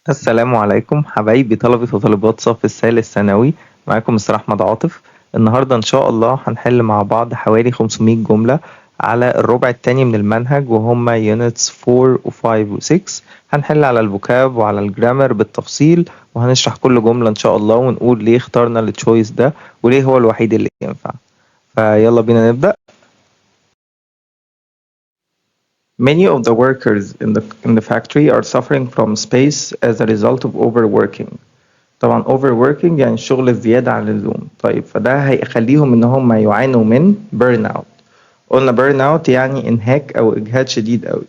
السلام عليكم حبايبي طلبة وطالبات صف الثالث ثانوي. معاكم مستر أحمد عاطف. النهاردة إن شاء الله هنحل مع بعض حوالي 500 جملة على الربع التاني من المنهج، وهما units 4 و 5 و 6. هنحل على الفوكاب وعلى الجرامر بالتفصيل، وهنشرح كل جملة إن شاء الله ونقول ليه اخترنا التشويس ده وليه هو الوحيد اللي ينفع. فيلا بينا نبدأ. Many of the workers in the factory are suffering from space as a result of overworking. طبعا overworking يعني الشغل الزيادة عن اللزوم. طيب فده هيخليهم ان هم يعانوا من burn out. قلنا burn out يعني انهاك او اجهاد شديد قوي.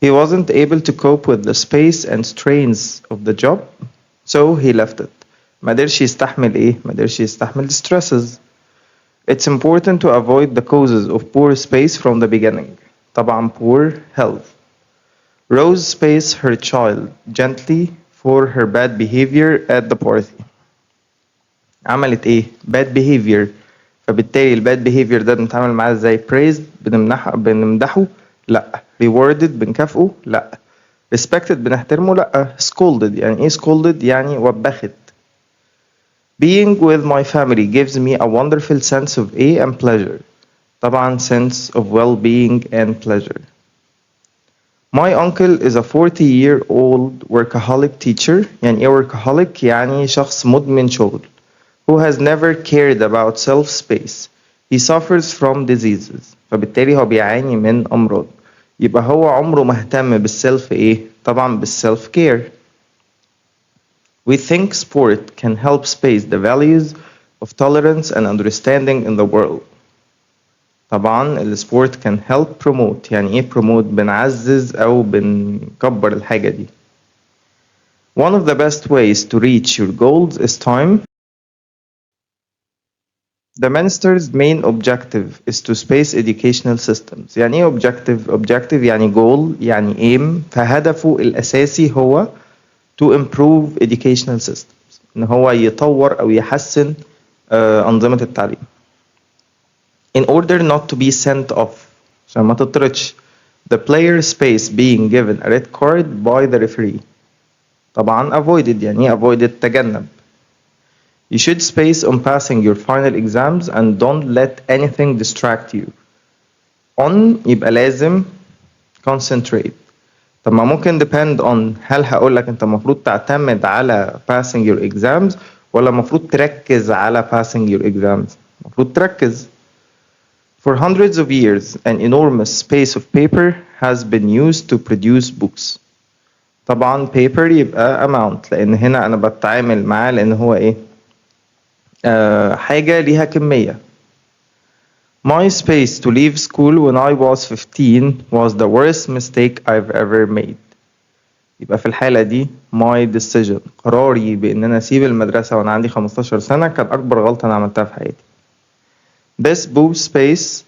He wasn't able to cope with the space and strains of the job, so he left it. ما قدرش يستحمل ايه؟ ما قدرش يستحمل stresses. It's important to avoid the causes of poor space from the beginning. طبعا poor health. Rose spaced her child gently for her bad behavior at the party. عملت ايه؟ bad behavior. فبالتالي الباد behavior ده بنتعامل معاه ازاي؟ praised بنمدحه؟ لا. rewarded بنكافئه؟ لا. respected بنحترمه؟ لا. scolded يعني ايه scolded؟ يعني وبخت. being with my family gives me a wonderful sense of A and pleasure. طبعا sense of well-being and pleasure. My uncle is a 40-year-old workaholic teacher. يعني ايه workaholic؟ يعني شخص مدمن شغل. Who has never cared about self-space. He suffers from diseases. فبالتالي هو بيعاني من أمراض. يبقى هو عمره ما اهتم بالسيلف ايه؟ طبعا بالسيلف كير. We think sport can help space the values of tolerance and understanding in the world. طبعا السبورت can help promote. يعني ايه promote؟ بنعزز أو بنكبر الحاجة دي. One of the best ways to reach your goals is time. The minister's main objective is to space educational systems. يعني ايه objective؟ objective يعني goal يعني aim. فهدفه الأساسي هو to improve educational systems. إن هو يطور أو يحسن أنظمة التعليم. In order not to be sent off. عشان ما تطردش. The player space being given a red card by the referee. طبعا avoided يعني ايه avoided؟ تجنب. You should space on passing your final exams and don't let anything distract you. On يبقى لازم concentrate. طب ما ممكن depend on. هل هقول لك انت المفروض تعتمد على passing your exams ولا المفروض تركز على passing your exams؟ المفروض تركز. For hundreds of years, an enormous space of paper has been used to produce books. طبعا paper يبقى amount، لأن هنا أنا بتعامل معاه لأن هو إيه؟ حاجة ليها كمية. My space to leave school when I was 15 was the worst mistake I've ever made. يبقى في الحالة دي my decision قراري بإن أنا أسيب المدرسة وأنا عندي 15 سنة كان أكبر غلطة أنا عملتها في حياتي. This boob space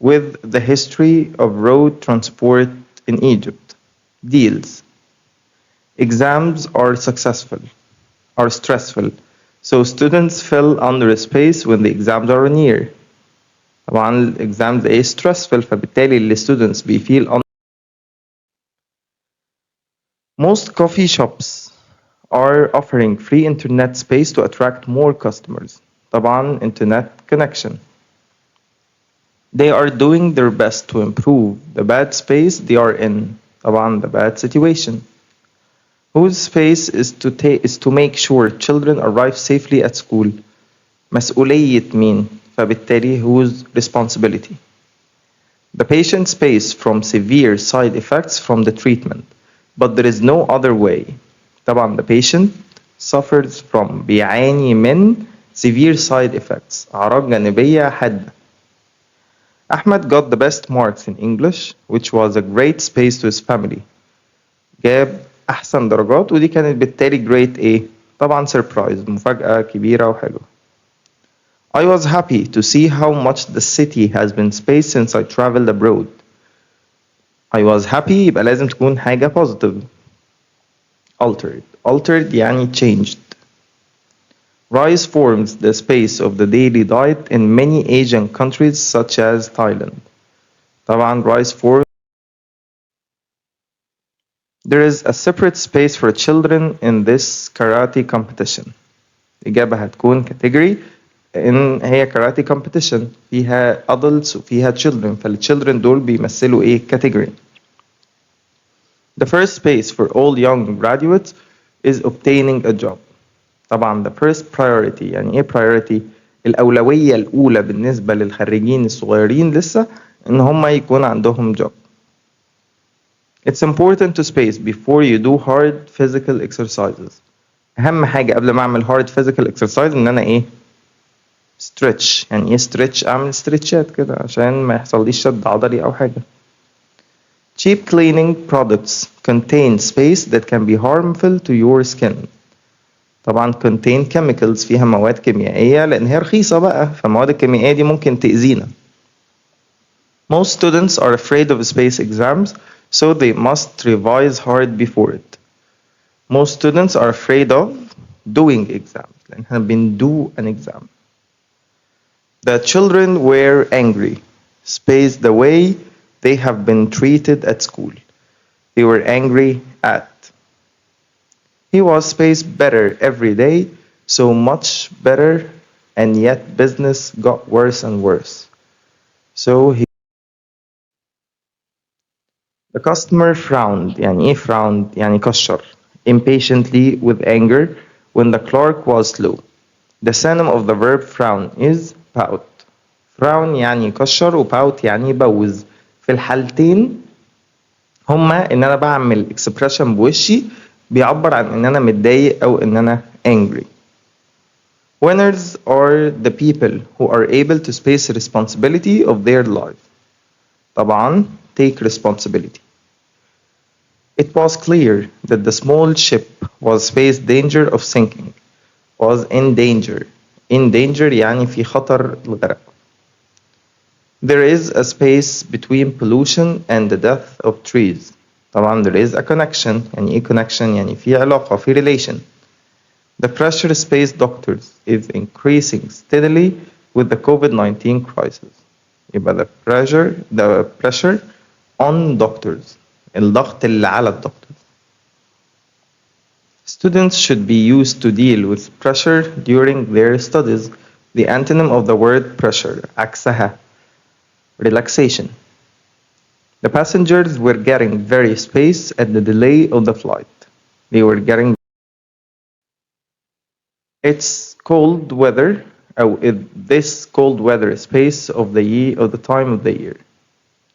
with the history of road transport in Egypt. Deals. Exams are stressful. So students fill under a space when the exams are near. طبعا الإكزامز إيه stressful، فبالتالي ال students بيفيل. Most coffee shops are offering free internet space to attract more customers. طبعا internet connection. They are doing their best to improve the bad space they are in. طبعا the bad situation. Whose space is to make sure children arrive safely at school. مسؤولية مين؟ فبالتالي whose responsibility. The patient space from severe side effects from the treatment, but there is no other way. طبعا the patient suffers from بيعاني من severe side effects أعراض جانبية حادة. Ahmed got the best marks in English, which was a great space to his family. جاب أحسن درجات ودي كانت بالتالي great إيه؟ طبعا surprise مفاجأة كبيرة وحلوة. I was happy to see how much the city has been spaced since I traveled abroad. I was happy يبقى لازم تكون حاجة positive. Altered يعني changed. Rice forms the space of the daily diet in many Asian countries such as Thailand. طبعا rice forms There is a separate space for children in this karate competition. الإجابة هتكون category إن هي karate competition فيها adults وفيها children فالchildren دول بيمثلوا إيه category. The first space for all young graduates is obtaining a job. طبعا the first priority يعني إيه priority؟ الأولوية الأولى بالنسبة للخريجين الصغيرين لسه إن هم يكون عندهم job. It's important to space before you do hard physical exercises. أهم حاجة قبل ما أعمل hard physical exercise إن أنا إيه؟ stretch. يعني إيه stretch؟ أعمل stretchات كده عشان ما يحصليش شد عضلي أو حاجة. Cheap cleaning products contain space that can be harmful to your skin. طبعا contain chemicals فيها مواد كيميائية لأن هي رخيصة بقى فالمواد الكيميائية دي ممكن تأذينا. Most students are afraid of space exams so they must revise hard before it. Most students are afraid of doing exams لأن احنا بندو an exam. The children were angry space the way they have been treated at school. They were angry at. He was space better every day, so much better, and yet business got worse and worse. So he The customer frowned يعني إيه frowned يعني كشر impatiently with anger when the clerk was slow. The synonym of the verb frown is pout. frown يعني يكشر و pout يعني يبوز. في الحالتين هما إن أنا بعمل expression بوشي بيعبر عن إن أنا متضايق أو إن أنا angry. Winners are the people who are able to space responsibility of their life. طبعا take responsibility. It was clear that the small ship was faced danger of sinking. Was in danger. In danger يعني في خطر الغرق. There is a space between pollution and the death of trees. طبعا there is a connection يعني إيه connection يعني في علاقة في relation. The pressure space doctors is increasing steadily with the COVID-19 crisis. يبقى the pressure on doctors. الضغط اللي على الدكتور. Students should be used to deal with pressure during their studies. The antonym of the word pressure عكسها relaxation. The passengers were getting very space at the delay of the flight. They were getting It's cold weather أو this cold weather space of the year of the time of the year.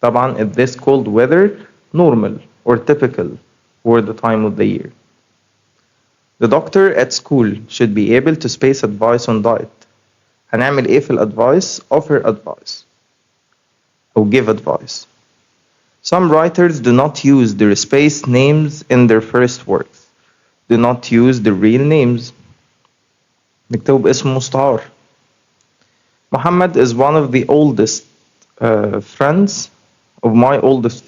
طبعا this cold weather normal or typical for the time of the year. The doctor at school should be able to space advice on diet. هنعمل ايه في الادفايس؟ offer advice أو give advice. Some writers do not use their space names in their first works. Do not use the real names. نكتبه باسم مستعار. Muhammad is one of the oldest friends of my oldest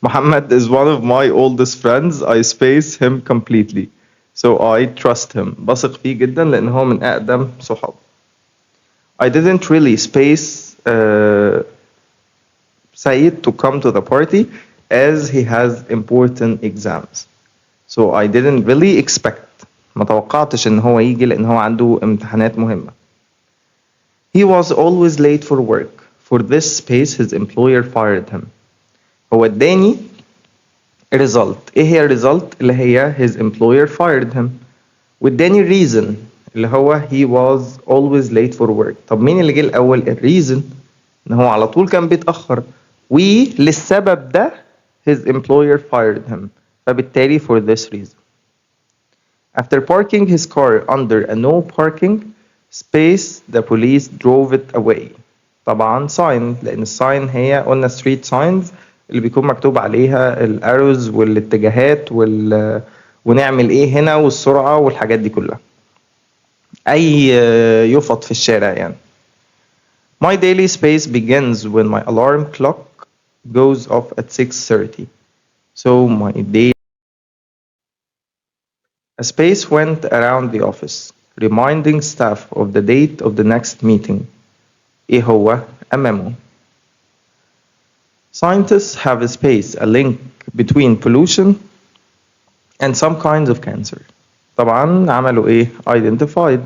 Muhammad is one of my oldest friends. I space him completely. So I trust him. بثق فيه جدا لأن هو من أقدم صحاب. I didn't really space Said to come to the party as he has important exams. So I didn't really expect. ما توقعتش إن هو يجي لأن هو عنده امتحانات مهمة. He was always late for work. For this space his employer fired him. هو اداني result. ايه هي result اللي هي his employer fired him. واداني reason اللي هو he was always late for work. طب مين اللي جه الأول؟ reason إن هو على طول كان بيتأخر. وللسبب ده his employer fired him. فبالتالي for this reason. After parking his car under a no parking space the police drove it away. طبعا sign لأن الساين هي قلنا street signs اللي بيكون مكتوب عليها الأروز والاتجاهات ونعمل ايه هنا والسرعة والحاجات دي كلها. أي يفط في الشارع يعني. My daily space begins when my alarm clock goes off at 6:30. So my day. A space went around the office, reminding staff of the date of the next meeting. إيه هو؟ A memo. Scientists have spaced a link between pollution and some kinds of cancer. طبعا عملوا ايه؟ Identified.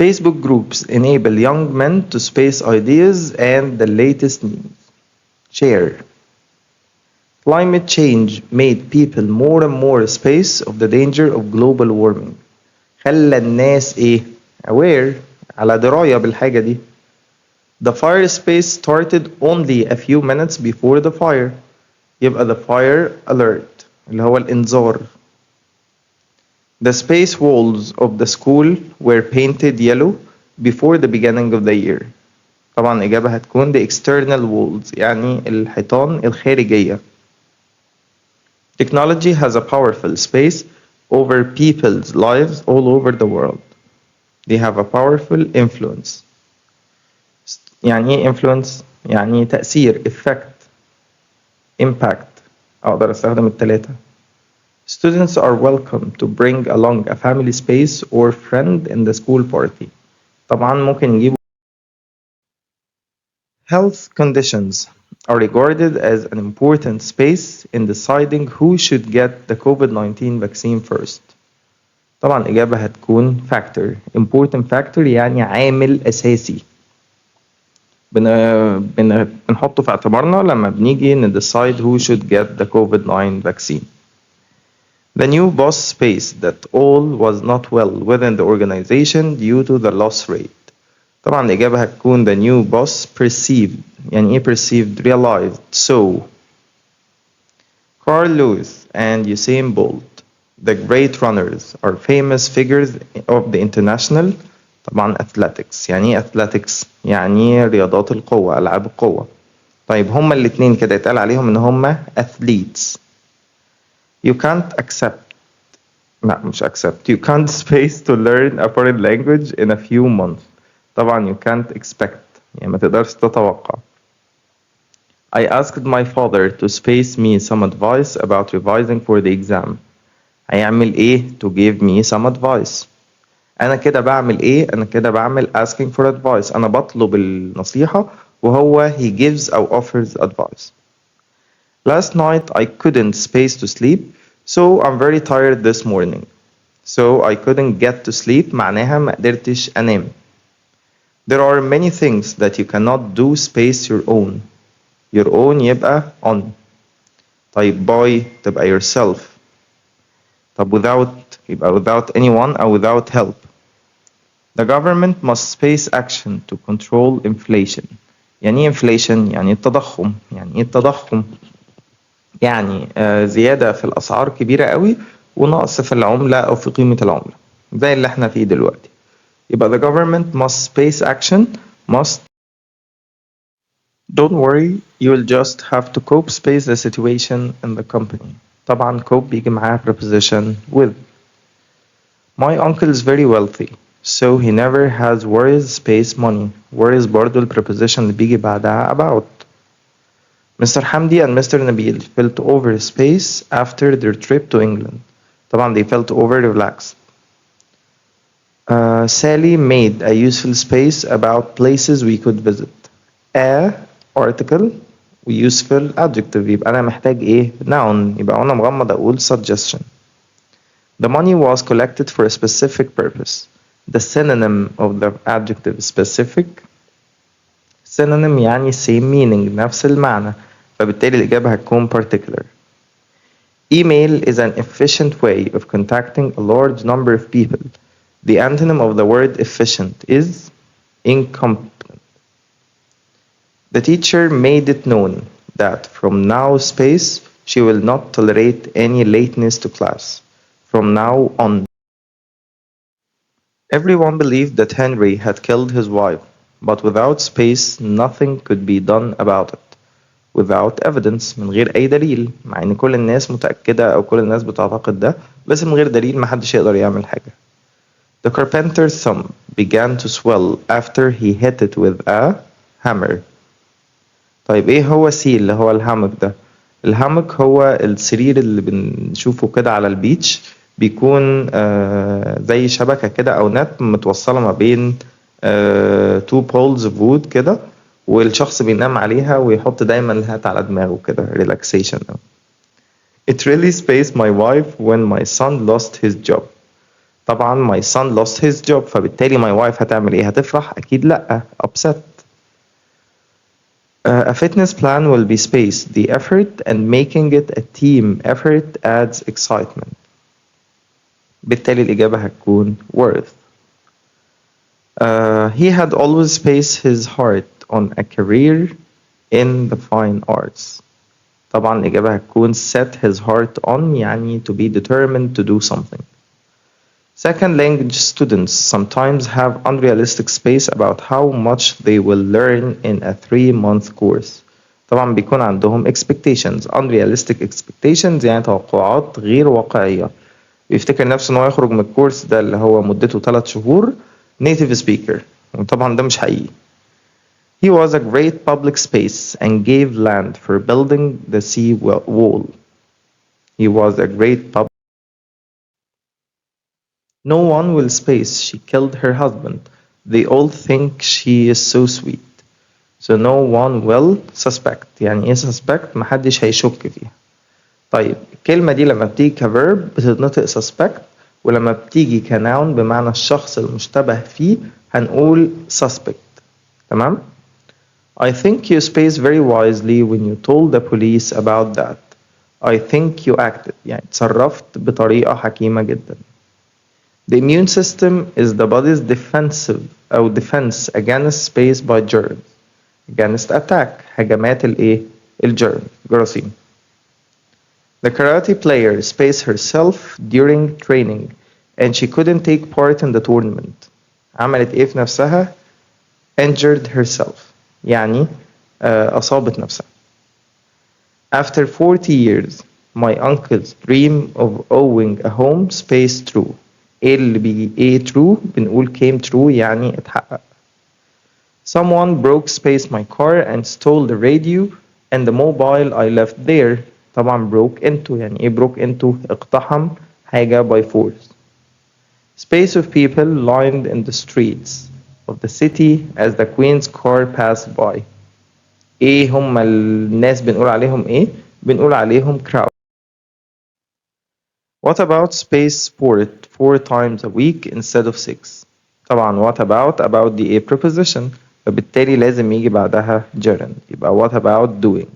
Facebook groups enable young men to space ideas and the latest news. Share. Climate change made people more and more space of the danger of global warming. خلى الناس ايه؟ aware على دراية بالحاجة دي. The fire space started only a few minutes before the fire. يبقى the fire alert اللي هو الإنذار. The space walls of the school were painted yellow before the beginning of the year. طبعا الإجابة هتكون the external walls يعني الحيطان الخارجية. Technology has a powerful space over people's lives all over the world. They have a powerful influence. يعني ايه influence؟ يعني تأثير effect impact. أقدر أستخدم التلاتة. Students are welcome to bring along a family space or friend in the school party. طبعا ممكن نجيب Health conditions are regarded as an important space in deciding who should get the COVID-19 vaccine first. طبعا الإجابة هتكون factor. Important factor يعني عامل أساسي. بنحطه في اعتبارنا لما بنيجي decide who should get the COVID-19 vaccine. The new boss space that all was not well within the organization due to the loss rate. طبعا الإجابة هتكون the new boss perceived. يعني إيه perceived؟ realized. So Carl Lewis and Usain Bolt, the great runners, are famous figures of the international طبعا athletics. يعني إيه athletics؟ يعني رياضات القوة ألعاب القوة. طيب هما الاتنين كده يتقال عليهم إن هما athletes. You can't accept مش accept. You can't space to learn a foreign language in a few months. طبعا you can't expect يعني ما تقدرش تتوقع. I asked my father to space me some advice about revising for the exam. هيعمل ايه to give me some advice. أنا كده بعمل ايه؟ أنا كده بعمل asking for advice. أنا بطلب النصيحة وهو he gives or offers advice. Last night I couldn't space to sleep, so I'm very tired this morning. So I couldn't get to sleep معناها ما قدرتش أنام. There are many things that you cannot do space your own. Your own يبقى on. طيب by تبقى yourself. طب without يبقى without anyone أو without help. The government must space action to control inflation. يعني ايه inflation؟ يعني التضخم. يعني ايه التضخم؟ يعني زيادة في الأسعار كبيرة قوي ونقص في العملة أو في قيمة العملة زي اللي احنا فيه دلوقتي. يبقى the government must space action must. Don't worry, you will just have to cope space the situation in the company. طبعا cope بيجي معاها preposition with. My uncle is very wealthy, so he never has worries space money. Worries برضو الpreposition اللي بيجي بعدها about. Mr. Hamdi and Mr. Nabil felt over space after their trip to England. طبعا they felt over relaxed. Sally made a useful space about places we could visit. A article و useful adjective يبقى أنا محتاج إيه؟ noun يبقى أنا مغمض أقول suggestion. The money was collected for a specific purpose. The synonym of the adjective specific. Synonym يعني same meaning نفس المعنى. فبالتالي الإجابة هتكون particular. Email is an efficient way of contacting a large number of people. The antonym of the word efficient is incompetent. The teacher made it known that from now space she will not tolerate any lateness to class. From now on. Everyone believed that Henry had killed his wife, but without space nothing could be done about it. Without evidence من غير أي دليل مع إن كل الناس متأكدة أو كل الناس بتعتقد ده بس من غير دليل محدش يقدر يعمل حاجة. The carpenter's thumb began to swell after he hit it with a hammer. طيب إيه هو C اللي هو الهامك ده؟ الهامك هو السرير اللي بنشوفه كده على البيتش بيكون زي شبكة كده أو نت متوصلة ما بين two poles of wood كده والشخص بينام عليها ويحط دايما الهات على دماغه كده relaxation. It really spaced my wife when my son lost his job. طبعا my son lost his job فبالتالي my wife هتعمل ايه؟ هتفرح؟ أكيد لأ، upset. A fitness plan will be spaced. The effort and making it a team effort adds excitement. بالتالي الإجابة هتكون worth. He had always spaced his heart on a career in the fine arts. طبعا الإجابة هتكون set his heart on يعني to be determined to do something. Second language students sometimes have unrealistic space about how much they will learn in a 3-month course. طبعا بيكون عندهم expectations. Unrealistic expectations يعني توقعات غير واقعية. بيفتكر نفسه ان هو يخرج من الكورس ده اللي هو مدته 3 شهور native speaker، وطبعا ده مش حقيقي. He was a great public space and gave land for building the sea wall. He was a great public. No one will space. She killed her husband. They all think she is so sweet. So no one will suspect. يعني ايه suspect؟ محدش هيشك فيها. طيب الكلمة دي لما بتيجي كverb بتتنطق suspect، ولما بتيجي كnoun بمعنى الشخص المشتبه فيه هنقول suspect. تمام؟ I think you spaced very wisely when you told the police about that. I think you acted. يعني تصرفت بطريقة حكيمة جدا. The immune system is the body's defensive أو defense against space by germs. Against attack هجمات الإيه؟ الجرم جراثيم. The karate player spaced herself during training and she couldn't take part in the tournament. عملت إيه في نفسها؟ Injured herself. يعني أصابت نفسها. After 40 years, my uncle's dream of owning a home spaced true. إيه اللي بيجي إيه true؟ بنقول came true يعني اتحقق. Someone broke space my car and stole the radio and the mobile I left there. طبعا broke into يعني إيه broke into؟ اقتحم حاجة by force. Space of people lined in the streets of the city as the queen's car passed by. ايه هم الناس بنقول عليهم ايه؟ بنقول عليهم crowd. What about space sport 4 times a week instead of 6؟ طبعا what about دي ايه preposition فبالتالي لازم يجي بعدها gerund يبقى what about doing.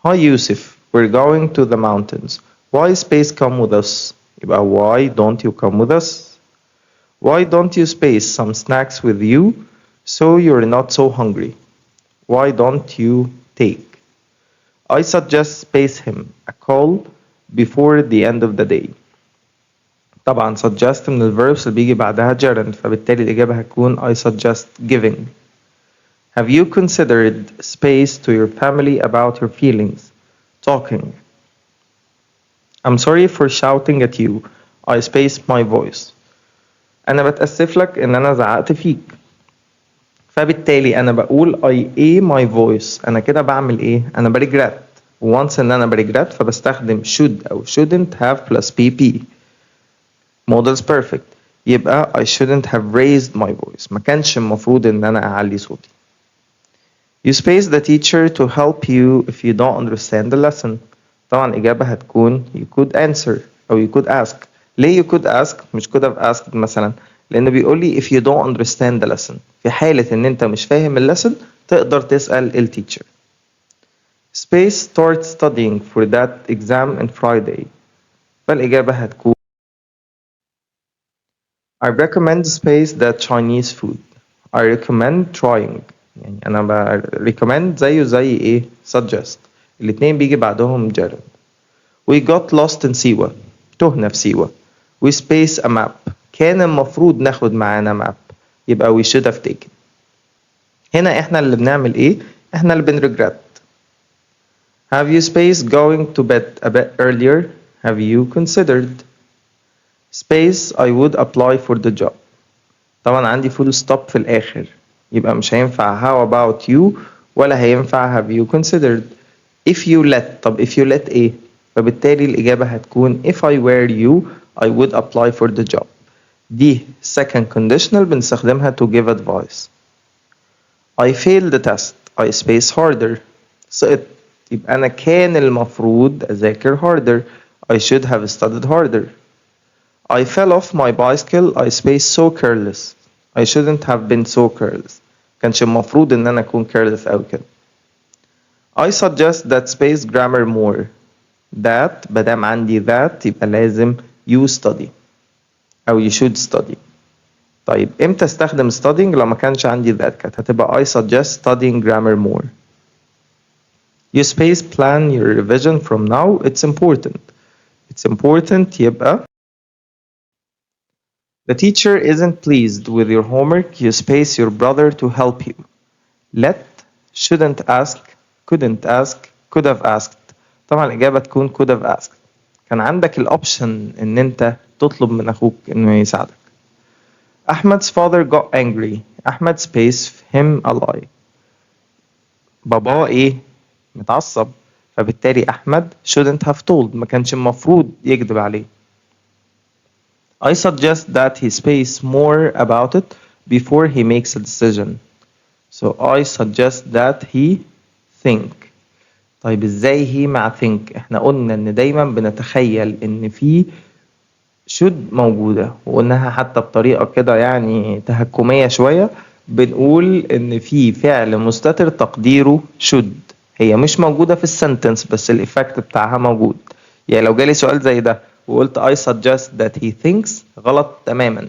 Hi Yusuf, we're going to the mountains. Why space come with us؟ يبقى why don't you come with us؟ Why don't you space some snacks with you so you're not so hungry؟ Why don't you take? I suggest space him a call before the end of the day. طبعا suggest من الverbs اللي بيجي بعدها gerund فبالتالي الإجابة هتكون I suggest giving. Have you considered space to your family about your feelings? Talking. I'm sorry for shouting at you. I spaced my voice. أنا بتأسف لك إن أنا زعقت فيك. فبالتالي أنا بقول I a my voice. أنا كده بعمل إيه؟ أنا بريجرات. once إن أنا بريجرات فبستخدم should أو shouldn't have plus pp. Models perfect. يبقى I shouldn't have raised my voice. ما كانش المفروض إن أنا أعلي صوتي. You space the teacher to help you if you don't understand the lesson. طبعا الإجابة هتكون you could answer أو you could ask. ليه you could ask مش could have asked مثلا؟ لأنه بيقول لي if you don't understand the lesson. في حالة إن أنت مش فاهم اللسن تقدر تسأل التيتشر. Space start studying for that exam on Friday. فالإجابة هتكون I recommend space that Chinese food. I recommend trying. يعني أنا recommend زي إيه suggest. الاتنين بيجي بعدهم gerund. We got lost in سيوة. تهنا في سيوة. We space a map. كان المفروض ناخد معانا map. يبقى we should have taken. هنا إحنا اللي بنعمل إيه؟ إحنا اللي بنregret. Have you spaced going to bed a bit earlier? Have you considered? Space I would apply for the job. طبعا عندي full stop في الآخر يبقى مش هينفع how about you ولا هينفع have you considered. If you let طب if you let إيه؟ فبالتالي الإجابة هتكون if I were you I would apply for the job. دي second conditional بنستخدمها to give advice. I failed the test. I space harder. سقطت. يبقى أنا كان المفروض أذاكر harder. I should have studied harder. I fell off my bicycle. I space so careless. I shouldn't have been so careless. كانش المفروض إن أنا أكون careless أوي كده. I suggest that space grammar more. That مادام عندي that يبقى لازم you study أو you should study. طيب امتى استخدم studying لو ما كانش عندي that كانت هتبقى I suggest studying grammar more. You space plan your revision from now. It's important. It's important يبقى the teacher isn't pleased with your homework. You space your brother to help you. Let shouldn't ask couldn't ask could have asked. طبعا الإجابة تكون could have asked. كان عندك الأوبشن إن أنت تطلب من أخوك إنه يساعدك. Ahmed's father got angry. Ahmed space him a lie. باباه إيه؟ متعصب. فبالتالي أحمد shouldn't have told. ما كانش المفروض يكذب عليه. I suggest that he space more about it before he makes a decision. So I suggest that he think. طيب ازاي هي مع think؟ احنا قلنا ان دايما بنتخيل ان في should موجودة وقلناها حتى بطريقة كده يعني تهكمية شوية بنقول ان في فعل مستتر تقديره should هي مش موجودة في السنتنس بس الإفكت بتاعها موجود. يعني لو جالي سؤال زي ده وقلت I suggest that he thinks غلط تماما.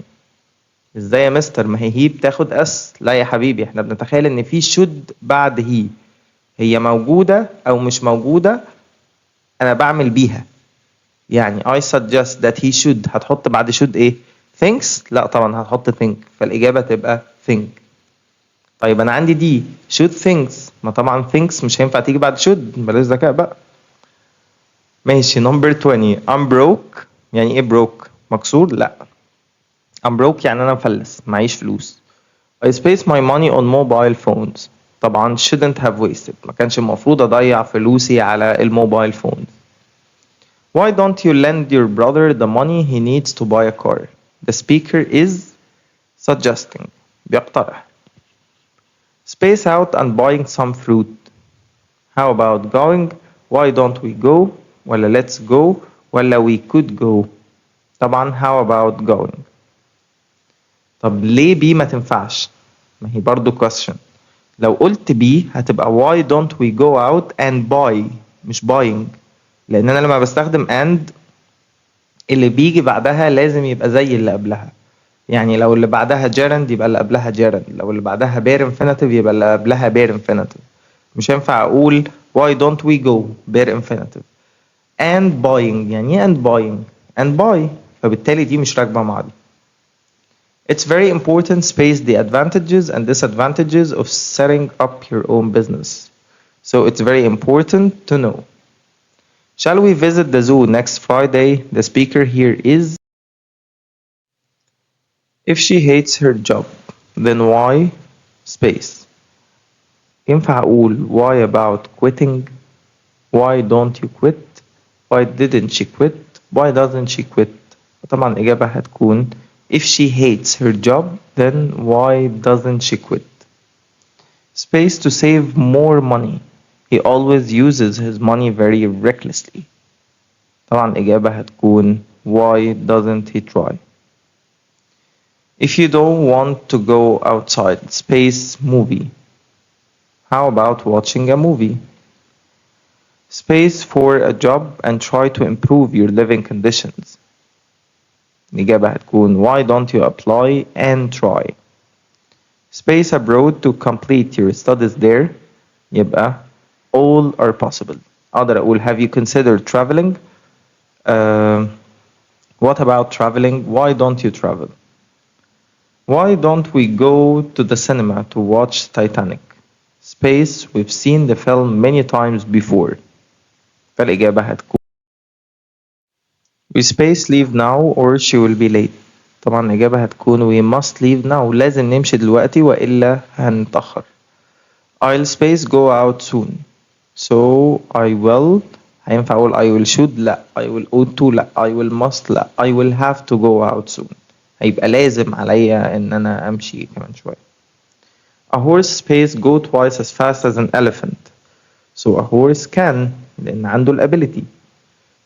ازاي يا مستر ما هي بتاخد اس؟ لا يا حبيبي احنا بنتخيل ان في should بعد هي موجودة او مش موجودة انا بعمل بيها. يعني I suggest that he should هتحط بعد should ايه؟ thinks؟ لا طبعا هتحط think فالإجابة تبقى think. طيب انا عندي دي should thinks ما طبعا thinks مش هينفع تيجي بعد should بلاش ذكاء بقى. ماشي number 20 I'm broke. يعني ايه broke؟ مكسور؟ لا I'm broke يعني انا مفلس معيش فلوس. I space my money on mobile phones. طبعا shouldn't have wasted ما كانش المفروض اضيع فلوسي على الموبايل فون. Why don't you lend your brother the money he needs to buy a car? The speaker is suggesting بيقترح. Space out and buying some fruit. How about going? Why don't we go? ولا let's go ولا we could go. طبعا how about going. طب ليه بي ما تنفعش؟ ما هي برضو question. لو قلت بي هتبقى why don't we go out and buy مش buying لأن أنا لما بستخدم and اللي بيجي بعدها لازم يبقى زي اللي قبلها. يعني لو اللي بعدها gerund يبقى اللي قبلها gerund لو اللي بعدها bare infinitive يبقى اللي قبلها bare infinitive. مش هينفع أقول why don't we go bare infinitive and buying يعني ايه and buying and buy فبالتالي دي مش راكبة مع دي. It's very important space the advantages and disadvantages of setting up your own business. So it's very important to know. Shall we visit the zoo next Friday? The speaker here is if she hates her job then why space. ينفع أقول why about quitting? Why don't you quit? Why didn't she quit? Why doesn't she quit? طبعا الإجابة هتكون if she hates her job then why doesn't she quit. Space to save more money. He always uses his money very recklessly. طبعا الإجابة هتكون why doesn't he try. If you don't want to go outside space movie. How about watching a movie? Space for a job and try to improve your living conditions. الإجابة هتكون why don't you apply and try. Space abroad to complete your studies there. يبقى all are possible. أقدر أقول have you considered traveling? What about traveling? Why don't you travel? Why don't we go to the cinema to watch Titanic? Space we've seen the film many times before. فالإجابة هتكون we space leave now or she will be late. طبعا الإجابة هتكون we must leave now لازم نمشي دلوقتي وإلا هنتأخر. I'll space go out soon. So I will هينفع أقول I will should لا I will ought to لا I will must لا I will have to go out soon. هيبقى لازم عليا إن أنا أمشي كمان شوية. A horse space go twice as fast as an elephant. So a horse can لأن عنده ال ability.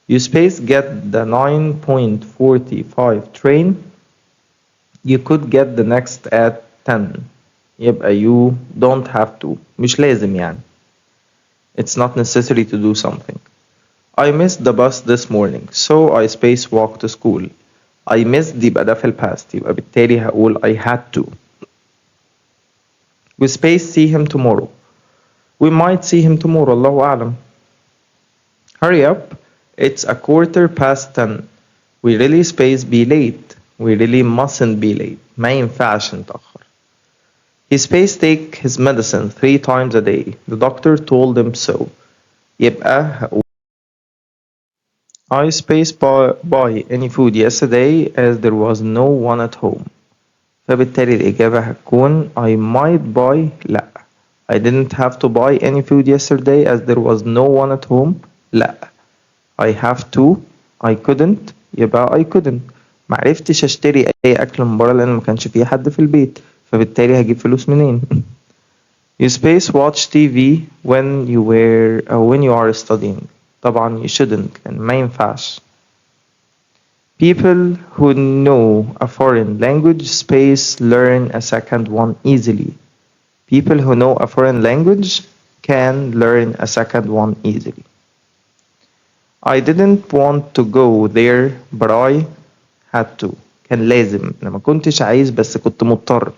You space get the 9.45 train. You could get the next at 10. يبقى you don't have to. مش لازم يعني. It's not necessary to do something. I missed the bus this morning, so I space walk to school. I missed يبقى ده في الباست يبقى بالتالي هقول I had to. We space see him tomorrow. We might see him tomorrow الله أعلم. Hurry up, it's a 10:15. We really space be late. We really mustn't be late. ما ينفعش نتأخر. He space take his medicine 3 times a day. The doctor told him so. يبقى هقول I space buy any food yesterday as there was no one at home. فبالتالي الإجابة هتكون I might buy لأ. I didn't have to buy any food yesterday as there was no one at home. لأ. I have to. I couldn't. يبقى I couldn't. معرفتش اشتري أي أكل من برا لأن ما كانش فيه حد في البيت. فبالتالي هجيب فلوس منين؟ You space watch TV when you are studying. طبعا you shouldn't لأن ما ينفعش. People who know a foreign language space learn a second one easily. People who know a foreign language can learn a second one easily. I didn't want to go there but I had to. كان لازم أنا ما كنتش عايز بس كنت مضطر.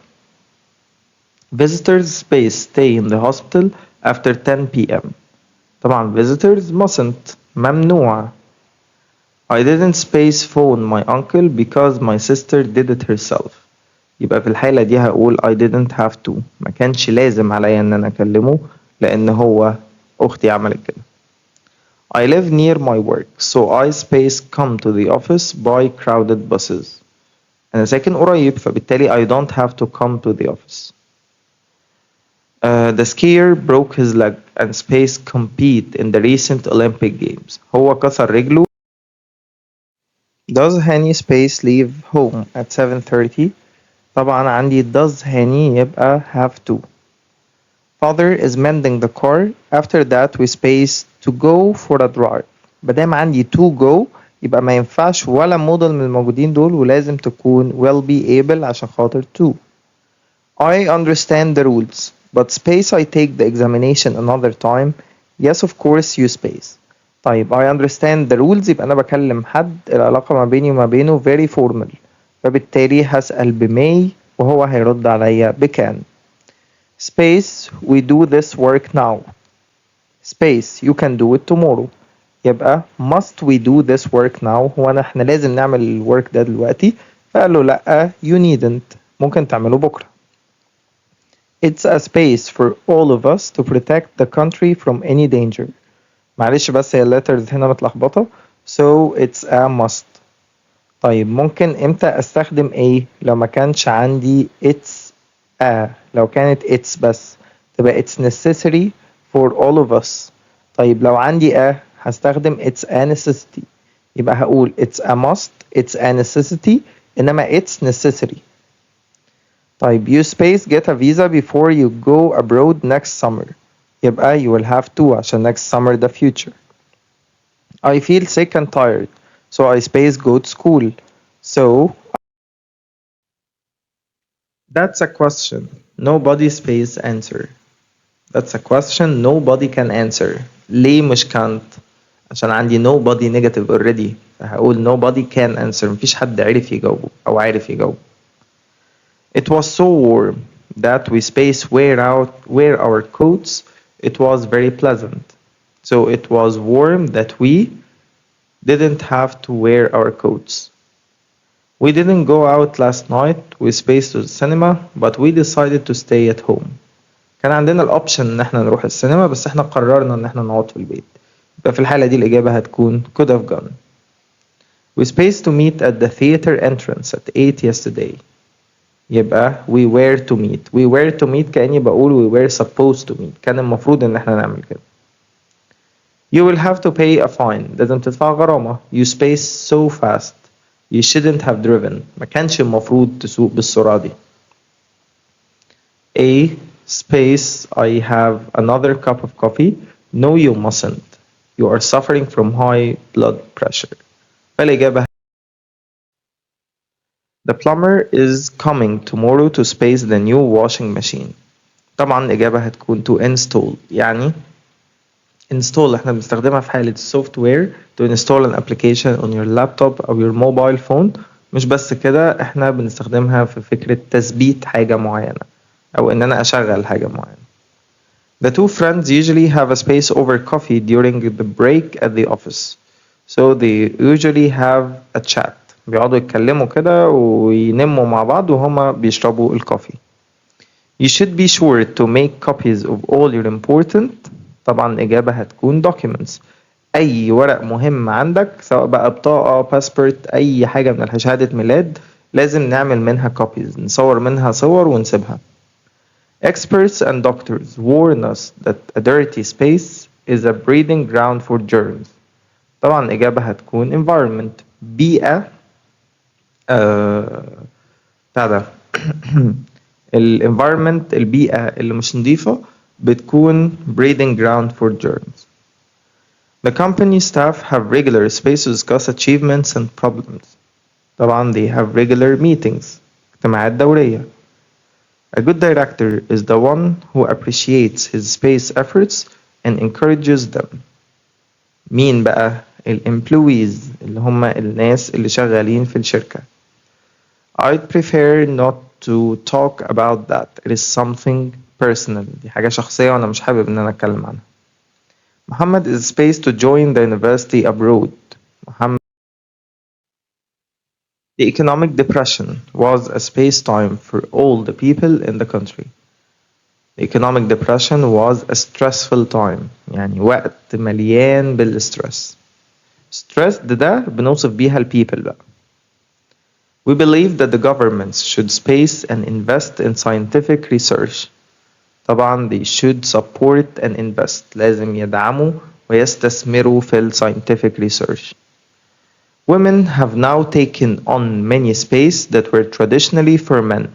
Visitors space stay in the hospital after 10 p.m. طبعا visitors mustn't ممنوع. I didn't space phone my uncle because my sister did it herself. يبقى في الحالة دي هقول I didn't have to. ما كانش لازم عليا ان انا اكلمه لان هو اختي عملت كده. I live near my work so I space come to the office by crowded buses. انا ساكن قريب فبالتالي I don't have to come to the office. The skier broke his leg and space compete in the recent Olympic Games. هو كسر رجله. Does Hani space leave home at 7:30? طبعا عندي does Hani يبقى have to. Father is mending the car. After that we space to go for a drive. مادام عندي to go يبقى ما ينفعش ولا موديل من الموجودين دول ولازم تكون will be able عشان خاطر to. I understand the rules, but space I take the examination another time. Yes, of course you space. طيب I understand the rules يبقى أنا بكلم حد العلاقة ما بيني وما بينه very formal. فبالتالي هسأل بمay وهو هيرد عليا بكان. Space we do this work now. Space you can do it tomorrow. يبقى must we do this work now هو احنا لازم نعمل الورك ده دلوقتي فقال له لأ you needn't ممكن تعمله بكرة. It's a space for all of us to protect the country from any danger. معلش بس هي letters هنا متلخبطة so it's a must. طيب ممكن امتى استخدم a لو ما كانش عندي it's a لو كانت it's بس تبقى it's necessary for all of us. طيب لو عندي a هستخدم it's a necessity يبقى هقول it's a must it's a necessity إنما it's necessary. طيب you space get a visa before you go abroad next summer يبقى you will have to عشان next summer the future. I feel sick and tired so I space go to school. So that's a question nobody space answer. That's a question nobody can answer. ليه مش can't؟ عشان عندي nobody negative already فهقول nobody can answer مفيش حد عرف يجاوبه أو عارف يجاوبه. It was so warm that we space wear our coats. It was very pleasant. So it was warm that we didn't have to wear our coats. We didn't go out last night. We spaced to the cinema, but we decided to stay at home. كان عندنا الأوبشن إن احنا نروح السينما بس احنا قررنا إن احنا نقعد في البيت. يبقى في الحالة دي الإجابة هتكون could have gone. We spaced to meet at the theater entrance at 8 yesterday. يبقى we were to meet. We were to meet كأني بقول we were supposed to meet. كان المفروض إن احنا نعمل كده. You will have to pay a fine. لازم تدفع غرامة. You spaced so fast. You shouldn't have driven. ما كانش المفروض تسوق بالسرعة دي. A Space, I have another cup of coffee. No, you mustn't. You are suffering from high blood pressure. فالإجابة The plumber is coming tomorrow to space the new washing machine. طبعا الإجابة هتكون to install يعني install احنا بنستخدمها في حالة software to install an application on your laptop أو your mobile phone. مش بس كده احنا بنستخدمها في فكرة تثبيت حاجة معينة أو إن أنا أشغل حاجة معينة. The two friends usually have a space over coffee during the break at the office. So they usually have a chat. بيقعدوا يتكلموا كده وينموا مع بعض وهما بيشربوا الكوفي. You should be sure to make copies of all your important. طبعا الإجابة هتكون documents. أي ورق مهم عندك سواء بقى بطاقة باسبورت أي حاجة من شهادة ميلاد لازم نعمل منها copies نصور منها صور ونسيبها. Experts and doctors warn us that a dirty space is a breeding ground for germs. طبعا الإجابة هتكون environment بيئة بتاع ده environment البيئة اللي مش نظيفة بتكون breeding ground for germs. The company staff have regular space to discuss achievements and problems. طبعا they have regular meetings اجتماعات دورية. A good director is the one who appreciates his space efforts and encourages them. مين بقى؟ employees اللي هم الناس اللي شغالين في الشركة. I'd prefer not to talk about that. It is something personal. دي حاجة شخصية وأنا مش حابب إن أنا أتكلم عنها. Muhammad is spaced to join the university abroad. Muhammad. The economic depression was a space time for all the people in the country. The economic depression was a stressful time. يعني وقت مليان بالسترس. Stress ده بنوصف بيها البيبل بقى. We believe that the governments should space and invest in scientific research. طبعا they should support and invest. لازم يدعموا ويستثمروا في scientific research. Women have now taken on many space that were traditionally for men.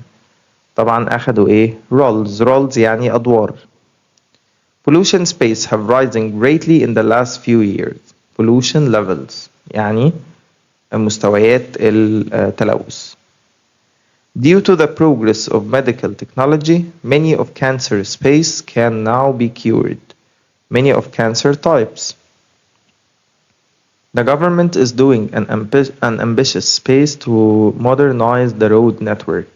طبعا أخدوا إيه؟ roles يعني أدوار. Pollution space have rising greatly in the last few years. Pollution levels يعني مستويات التلوث. Due to the progress of medical technology, many of cancer space can now be cured. Many of cancer types. The government is doing an ambitious space to modernize the road network.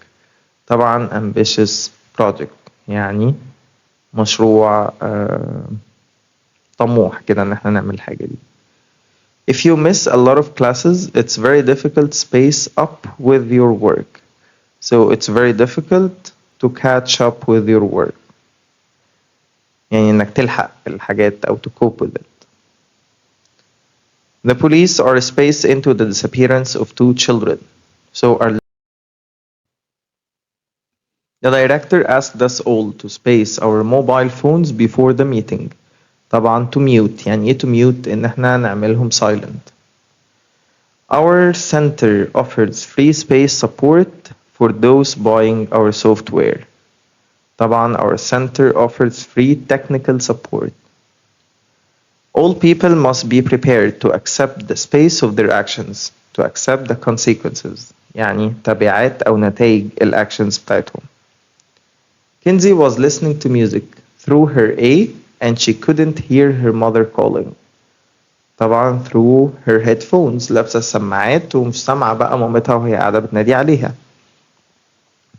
طبعا ambitious project يعني مشروع طموح كده ان احنا نعمل الحاجة دي. If you miss a lot of classes, it's very difficult to space up with your work. So it's very difficult to catch up with your work. يعني انك تلحق الحاجات او to cope with it. The police are spaced into the disappearance of two children. So the director asked us all to space our mobile phones before the meeting. طبعا to mute يعني ايه to mute ان احنا نعملهم silent. Our center offers free space support for those buying our software. طبعا our center offers free technical support. All people must be prepared to accept the space of their actions, to accept the consequences. يعني تبعات أو نتائج الactions بتاعتهم. Kinsey was listening to music through her A and she couldn't hear her mother calling. طبعا through her headphones لابسة السماعات ومش سامعة بقى مامتها وهي قاعدة بتنادي عليها.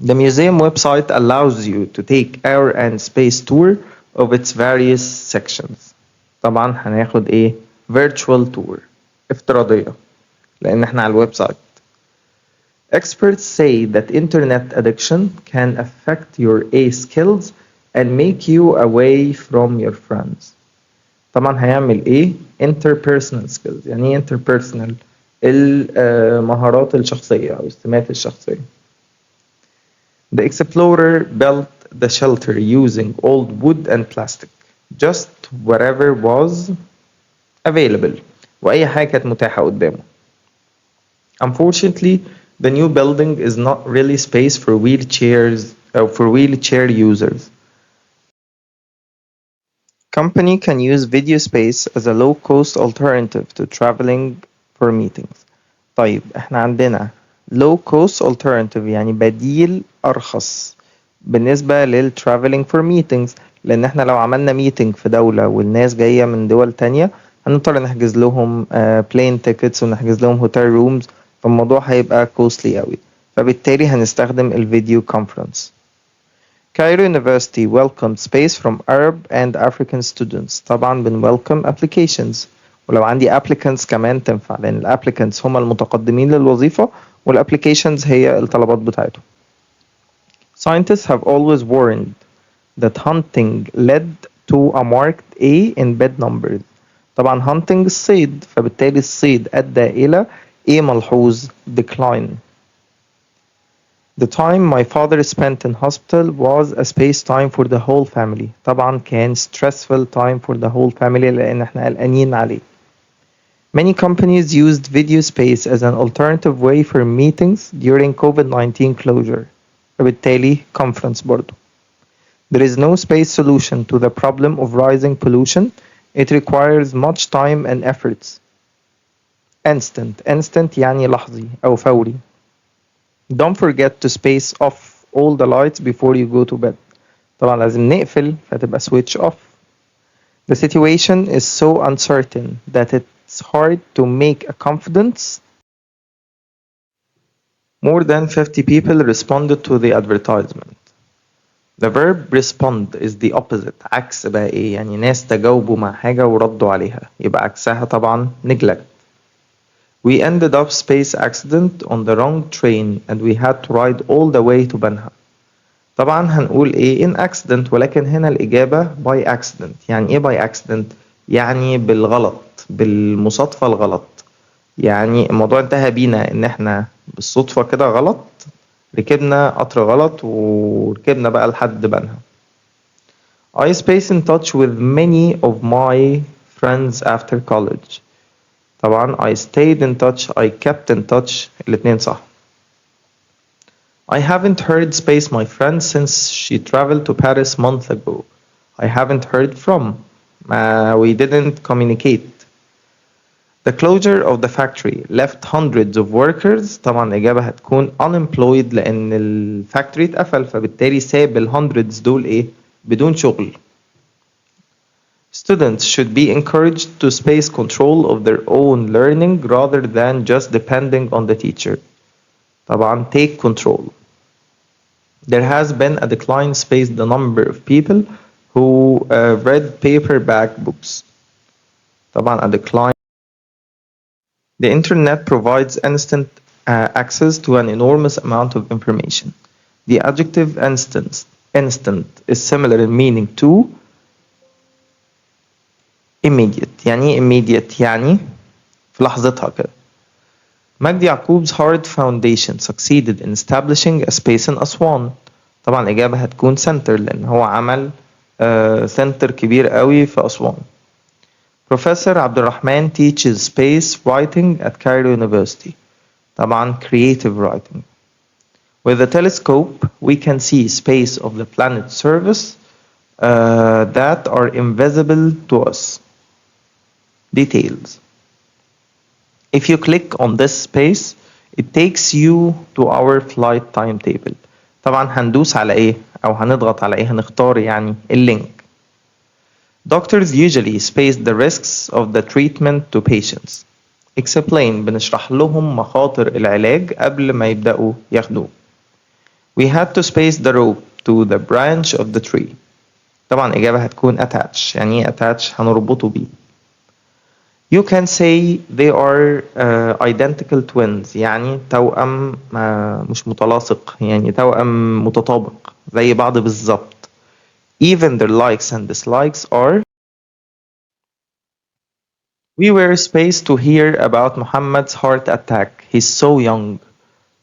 The museum website allows you to take hour and space tour of its various sections. طبعا هناخد ايه virtual tour افتراضية لأن احنا على الويب سايت. Experts say that internet addiction can affect your A skills and make you away from your friends. طبعا هيعمل ايه interpersonal skills يعني ايه interpersonal المهارات الشخصية أو السمات الشخصية. The explorer built the shelter using old wood and plastic. Just whatever was available. وأي حاجة كانت متاحة قدامه. Unfortunately, the new building is not really space for wheelchairs or for wheelchair users. Company can use video space as a low-cost alternative to traveling for meetings. طيب احنا عندنا low-cost alternative يعني بديل أرخص بالنسبة traveling for meetings لأن احنا لو عملنا meeting في دولة والناس جاية من دول تانية هنضطر نحجز لهم plane tickets ونحجز لهم hotel rooms فالموضوع هيبقى costly قوي فبالتالي هنستخدم الفيديو conference. Cairo University welcomed space from Arab and African students. طبعا welcome applications ولو عندي applicants كمان تنفع لأن applicants هم المتقدمين للوظيفة والapplications هي الطلبات بتاعتهم. Scientists have always warned that hunting led to a marked A in bed numbers. طبعا hunting الصيد فبالتالي الصيد أدى إلى A ملحوظ decline. The time my father spent in hospital was a space time for the whole family. طبعا كان stressful time for the whole family لأن احنا قلقانين عليه. Many companies used video space as an alternative way for meetings during COVID-19 closure. فبالتالي conference برضو. There is no space solution to the problem of rising pollution. It requires much time and efforts. Instant يعني لحظي أو فوري. Don't forget to space off all the lights before you go to bed. طبعا لازم نقفل فتبقى switch off. The situation is so uncertain that it's hard to make a confidence. More than 50 people responded to the advertisement. The verb respond is the opposite. عكس بقى ايه؟ يعني ناس تجاوبوا مع حاجة وردوا عليها. يبقى عكسها طبعا neglect. We ended up space accident on the wrong train and we had to ride all the way to بنها. طبعا هنقول ايه in accident ولكن هنا الإجابة by accident. يعني ايه by accident؟ يعني بالغلط بالمصادفة الغلط. يعني الموضوع انتهى بينا ان احنا بالصدفة كده غلط ركبنا قطر غلط وركبنا بقى لحد بنها. I spaced in touch with many of my friends after college. طبعا I stayed in touch I kept in touch الاتنين صح. I haven't heard space my friend since she traveled to Paris month ago. I haven't heard from. We didn't communicate. The closure of the factory left hundreds of workers. طبعا الإجابة هتكون unemployed لأن الفاكتوري اتقفل فبالتالي ساب hundreds دول إيه؟ بدون شغل. Students should be encouraged to space control of their own learning rather than just depending on the teacher. طبعا take control. There has been a decline spaced the number of people who read paperback books. طبعا a decline. The internet provides instant access to an enormous amount of information. The adjective instant is similar in meaning to immediate. يعني immediate يعني في لحظتها كده. مجدي يعقوب's hard foundation succeeded in establishing a space in أسوان. طبعا الإجابة هتكون center لأن هو عمل center كبير قوي في أسوان. Professor عبد الرحمن teaches space writing at Cairo University. طبعا creative writing. With a telescope we can see space of the planet surface that are invisible to us. Details. If you click on this space it takes you to our flight timetable. طبعا هندوس على ايه او هنضغط على ايه هنختار يعني اللينك. Doctors usually space the risks of the treatment to patients. Explain بنشرح لهم مخاطر العلاج قبل ما يبدأوا ياخدوه. We had to space the rope to the branch of the tree. طبعا إجابة هتكون attach. يعني ايه attach؟ هنربطه بيه. You can say they are identical twins. يعني توأم مش متلاصق يعني توأم متطابق زي بعض بالظبط. Even their likes and dislikes are. We were spaced to hear about Muhammad's heart attack. He's so young.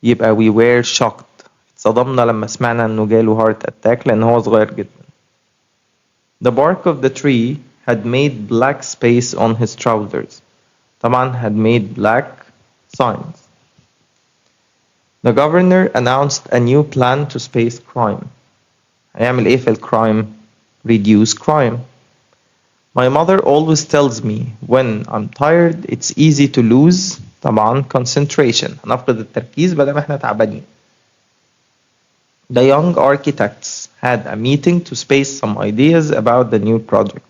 يبقى we were shocked. اتصدمنا لما سمعنا انه جاله heart attack لان هو صغير جدا. The bark of the tree had made black space on his trousers. طبعا had made black signs. The governor announced a new plan to space crime. هيعمل ايه في الكرايم؟ Reduce crime. My mother always tells me when I'm tired it's easy to lose طبعا concentration هنفقد التركيز بدل ما احنا تعبانين. The young architects had a meeting to space some ideas about the new project.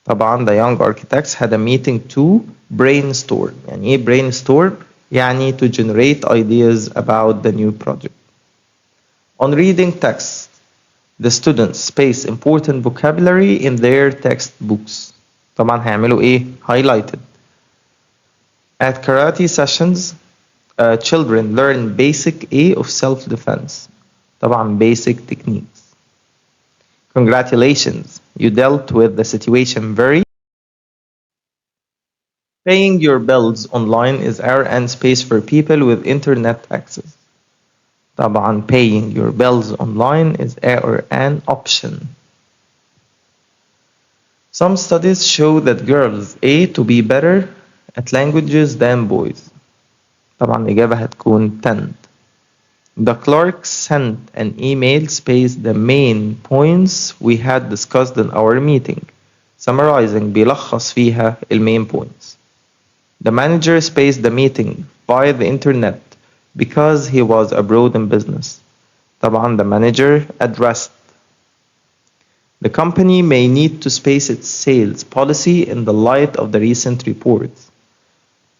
طبعا the young architects had a meeting to brainstorm. يعني ايه brainstorm؟ يعني to generate ideas about the new project. On reading text, the students space important vocabulary in their textbooks. طبعا هيعملوا ايه؟ highlighted. At karate sessions, children learn basic A of self-defense. طبعا basic techniques. Congratulations, you dealt with the situation very. Paying your bills online is rare and space for people with internet access. طبعا paying your bills online is an option. Some studies show that girls to be better at languages than boys. طبعا الإجابة هتكون tend. The clerk sent an email spaced the main points we had discussed in our meeting. Summarizing بيلخص فيها main points. The manager spaced the meeting via the internet because he was abroad in business. طبعا the manager addressed. The company may need to space its sales policy in the light of the recent reports.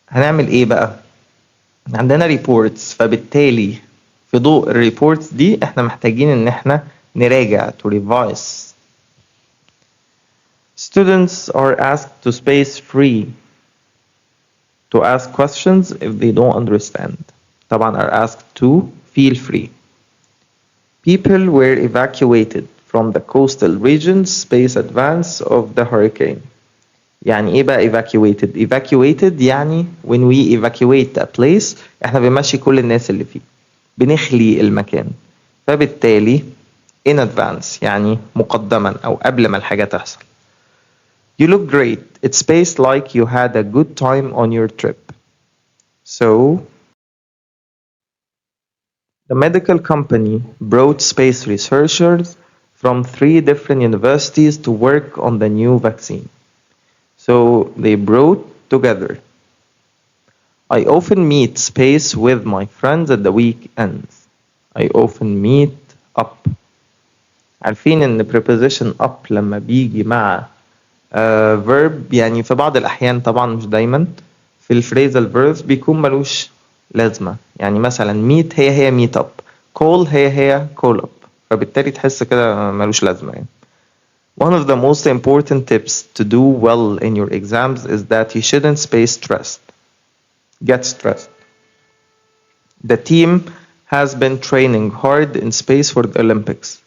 هنعمل ايه بقى؟ عندنا reports فبالتالي في ضوء الريبورتس دي احنا محتاجين ان احنا نراجع to revise. Students are asked to space free to ask questions if they don't understand. طبعا are asked to feel free. People were evacuated from the coastal regions space advance of the hurricane. يعني ايه بقى evacuated؟ evacuated يعني when we evacuate a place احنا بنمشي كل الناس اللي فيه. بنخلي المكان. فبالتالي in advance يعني مقدما أو قبل ما الحاجة تحصل. You look great. It's spaced like you had a good time on your trip. So, the medical company brought space researchers from 3 different universities to work on the new vaccine. So, they brought together. I often meet space with my friends at the weekends. I often meet up. عارفين ان preposition up لما بيجي مع verb يعني في بعض الأحيان طبعا مش دايما في الفريزال verbs بيكون ملوش لازمة. يعني مثلا meet هي meet up, call هي call up, فبالتالي تحس كده ملوش لازمة يعني. One of the most important tips to do well in your exams is that you shouldn't get stressed. The team has been training hard in space for the Olympics.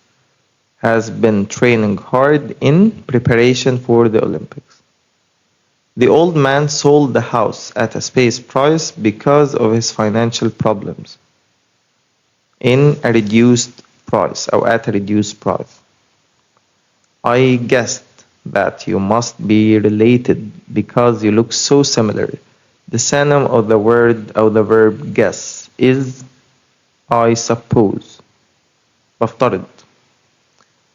Has been training hard in preparation for the Olympics. The old man sold the house at a space price because of his financial problems. In a reduced price or at a reduced price. I guessed that you must be related because you look so similar. The synonym of the word or the verb guess is I suppose. بفترض.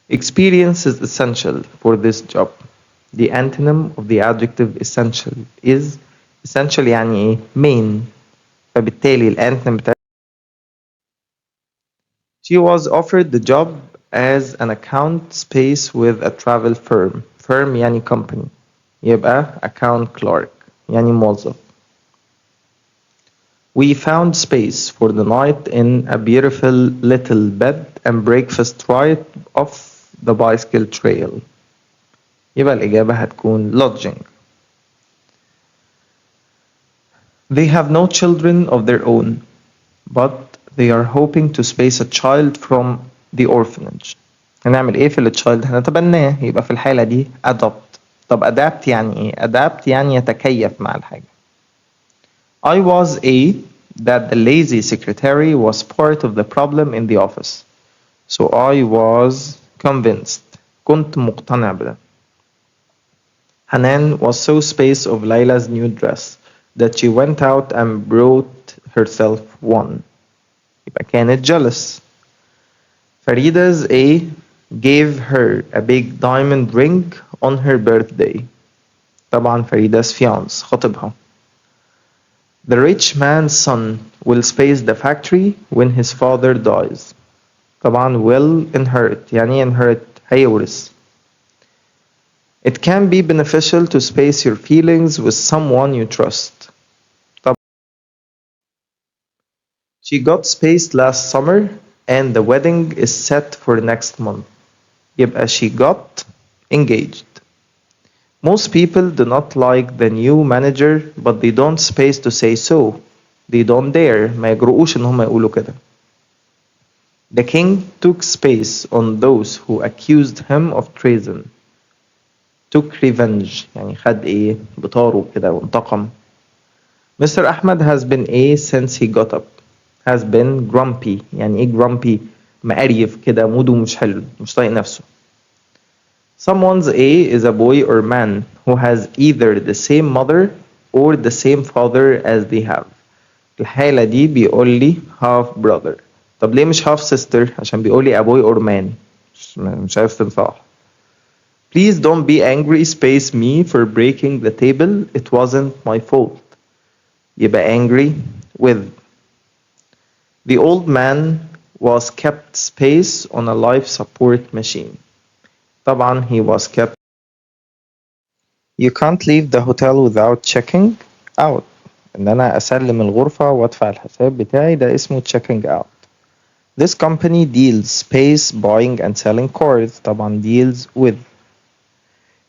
Experience is essential for this job. The antonym of the adjective essential is essential يعني ايه؟ main. فبالتالي الانtonym بتاع She was offered the job as an account space with a travel firm. Firm يعني company. يبقى account clerk يعني موظف. We found space for the night in a beautiful little bed and breakfast right off the bicycle trail. يبقى الإجابة هتكون lodging. They have no children of their own, but they are hoping to space a child from the orphanage. هنعمل إيه في الchild؟ هنتبناه. يبقى في الحالة دي adopt. طب adapt يعني إيه؟ adapt يعني يتكيف مع الحاجة. I was that the lazy secretary was part of the problem in the office. So I was convinced. كنت مقتنع بده. Hanan was so space of Layla's new dress that she went out and brought herself one. يبقى كانت jealous. Farida's gave her a big diamond ring on her birthday. طبعا فريدا's fiance خطيبها. The rich man's son will space the factory when his father dies. طبعا will inherit يعني inherit هيورث. It can be beneficial to space your feelings with someone you trust. طب she got spaced last summer and the wedding is set for next month. يبقى she got engaged. Most people do not like the new manager but they don't space to say so. They don't dare ما يجرؤوش ان هم يقولوا كده. The king took space on those who accused him of treason. Took revenge يعني خد ايه بطاره كده وانتقم. Mr. Ahmed has been A since he got up. Has been grumpy يعني ايه grumpy مقريف كده موده مش حلو مش طايق نفسه. Someone's A is a boy or man who has either the same mother or the same father as they have. الحالة دي بيقول لي half brother. طب ليه مش half sister؟ عشان بيقول لي a boy or man. مش عارف تنفع. Please don't be angry space me for breaking the table. It wasn't my fault. يبقى angry with. The old man was kept space on a life support machine. طبعا he was kept. You can't leave the hotel without checking out. إن أنا أسلم الغرفة وأدفع الحساب بتاعي ده اسمه checking out. This company deals space buying and selling cars. طبعا deals with.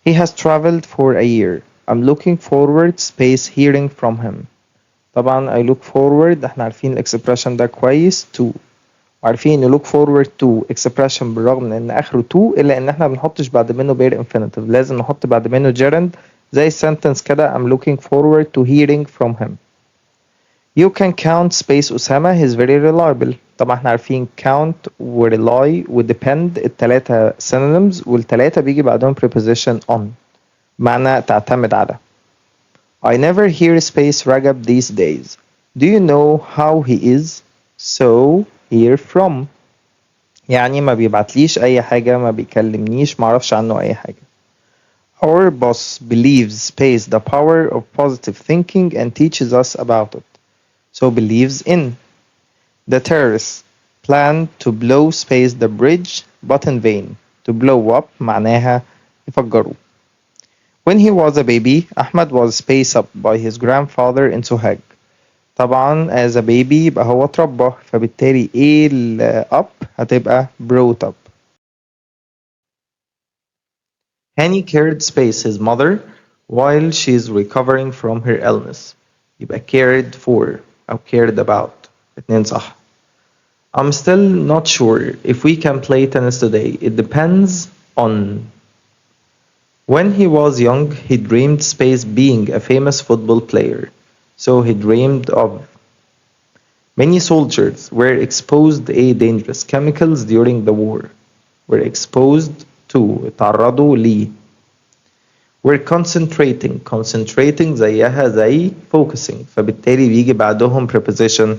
He has traveled for a year. I'm looking forward space hearing from him. طبعا I look forward احنا عارفين الاكسبريشن ده كويس to وعارفين ان look forward to expression بالرغم من ان اخره to الا ان احنا بنحطش بعد منه bare infinitive لازم نحط بعد منه gerund زي sentence كده I'm looking forward to hearing from him. You can count space أسامة he's very reliable. طبعا احنا عارفين count و rely و depend التلاتة synonyms والتلاتة بيجي بعدهم preposition on معنى تعتمد على. I never hear space Ragab these days. Do you know how he is? So hear from. يعني ما بيبعتليش أي حاجة ما بيكلمنيش معرفش عنه أي حاجة. Our boss believes space the power of positive thinking and teaches us about it. So believes in. The terrorists planned to blow space the bridge but in vain. To blow up معناها يفجروا. When he was a baby, Ahmed was spaced up by his grandfather in Sohag. طبعا as a baby يبقى هو اتربى فبالتالي ايه ال up هتبقى brought up. Hani cared space his mother while she's recovering from her illness. يبقى cared for أو cared about. اتنين صح. I'm still not sure if we can play tennis today. It depends on. When he was young, he dreamed space being a famous football player. So he dreamed of. Many soldiers were exposed to dangerous chemicals during the war. Were exposed to تعرضوا ليه. We're concentrating. Concentrating زيها زي focusing. فبالتالي بيجي بعدهم preposition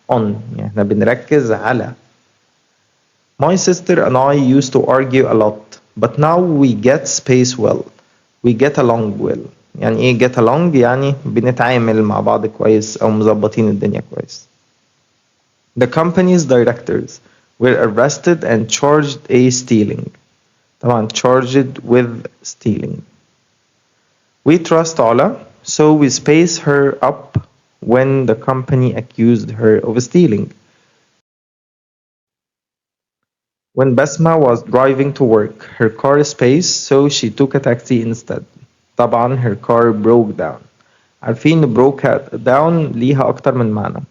on. يعني احنا بنركز على. My sister and I used to argue a lot. But now we get space well. We get along well. يعني ايه get along؟ يعني بنتعامل مع بعض كويس أو مظبطين الدنيا كويس. The company's directors were arrested and charged stealing. طبعا charged with stealing. We trust Ola, so we space her up when the company accused her of stealing. When Basma was driving to work, her car spaced, so she took a taxi instead. طبعا her car broke down. عارفين broke down ليها أكتر من معنى.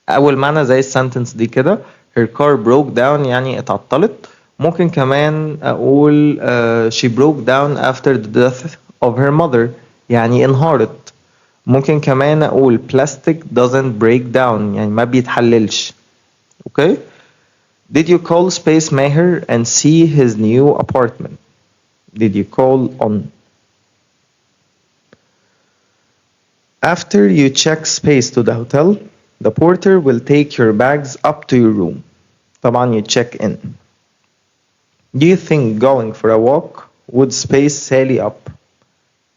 أول معنى زي السنتنس دي كده her car broke down يعني اتعطلت. ممكن كمان أقول she broke down after the death of her mother يعني انهارت. ممكن كمان أقول plastic doesn't break down يعني ما بيتحللش. Okay? Did you call Space Maher and see his new apartment? Did you call on? After you check space to the hotel, the porter will take your bags up to your room. طبعا you check in. Do you think going for a walk would space Sally up.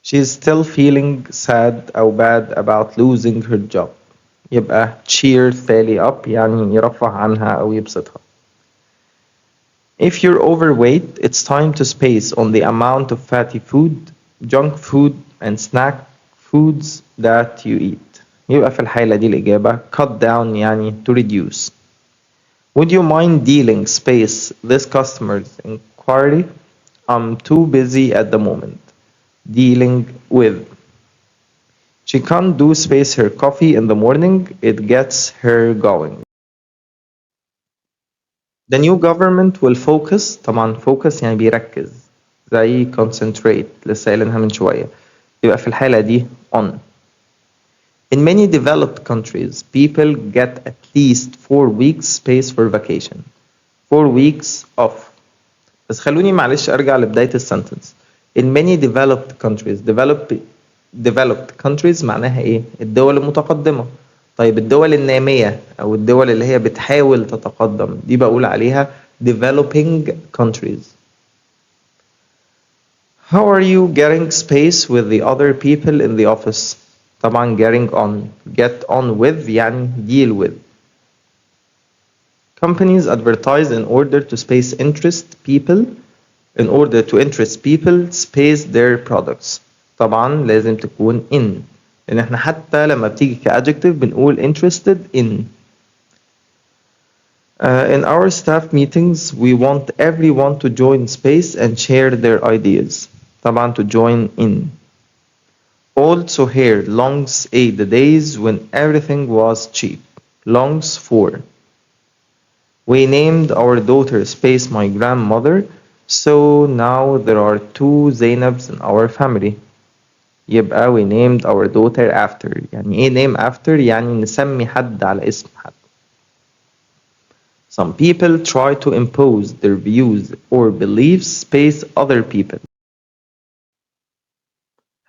She's still feeling sad أو bad about losing her job. يبقى cheer Sally up يعني يرفه عنها أو يبسطها. If you're overweight, it's time to space on the amount of fatty food, junk food, and snack foods that you eat. يبقى في الحالة دي الإجابة cut down يعني to reduce. Would you mind dealing space this customer's inquiry? I'm too busy at the moment. Dealing with. She can't do space her coffee in the morning. It gets her going. The new government will focus. طبعا focus يعني بيركز زي concentrate لسه قايلينها من شوية. يبقى في الحالة دي on. In many developed countries, people get at least 4 weeks space for vacation. 4 weeks off. بس خلوني معلش أرجع لبداية السنتنس. In many developed countries, developed countries معناها إيه؟ الدول المتقدمة. طيب الدول النامية أو الدول اللي هي بتحاول تتقدم دي بقول عليها developing countries. How are you getting space with the other people in the office? طبعا getting on. Get on with يعني deal with. Companies advertise in order to interest people space their products. طبعا لازم تكون in. لأن احنا حتى لما بتيجي كadjective بنقول interested in. In our staff meetings, we want everyone to join space and share their ideas. طبعا to join in. Also here, longs ate the days when everything was cheap. Longs for. We named our daughter Space my grandmother, so now there are 2 Zainabs in our family. يبقى we named our daughter after. يعني ايه name after؟ يعني نسمي حد على اسم حد. Some people try to impose their views or beliefs space other people.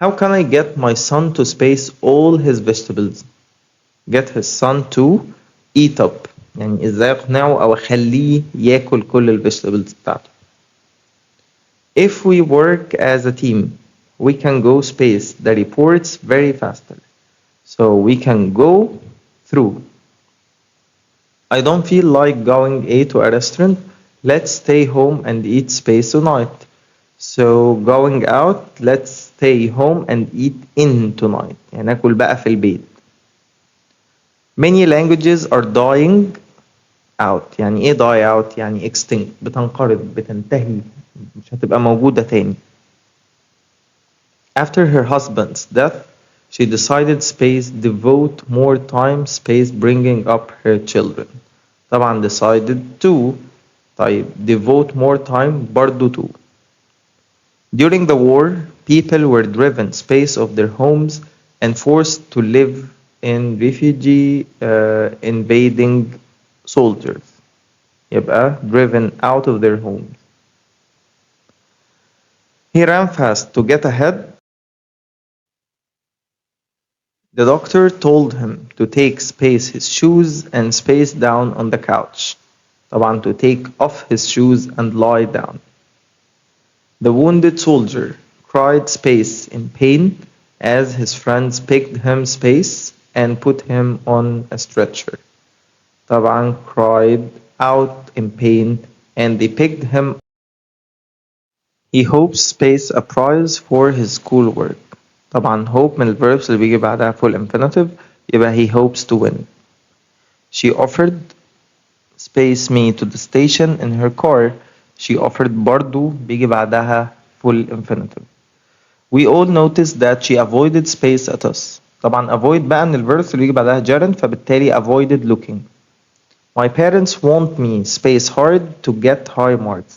How can I get my son to space all his vegetables? Get his son to eat up. يعني ازاي اقنعه او اخليه ياكل كل الفيجيتابلز بتاعته. If we work as a team, we can go space the reports very faster. So we can go through. I don't feel like going to a restaurant. Let's stay home and eat space tonight. So going out, let's stay home and eat in tonight. يعني ناكل بقى في البيت. Many languages are dying out. يعني ايه die out؟ يعني extinct بتنقرض بتنتهي مش هتبقى موجودة تاني. After her husband's death, she decided space devote more time space bringing up her children. طبعا decided to. طيب devote more time برضو to. During the war, people were driven space of their homes and forced to live in refugee invading soldiers. يبقى driven out of their homes. He ran fast to get ahead. The doctor told him to take space his shoes and space down on the couch. طبعا to take off his shoes and lie down. The wounded soldier cried space in pain as his friends picked him space and put him on a stretcher. طبعا cried out in pain and they picked him. He hopes space a prize for his schoolwork. طبعا hope من الverbs اللي بيجي بعدها full infinitive يبقى he hopes to win. She offered space me to the station in her car. She offered برضو بيجي بعدها full infinitive. We all noticed that she avoided space at us. طبعا avoid بقى من الverbs اللي بيجي بعدها gerund فبالتالي avoided looking. My parents want me space hard to get high marks.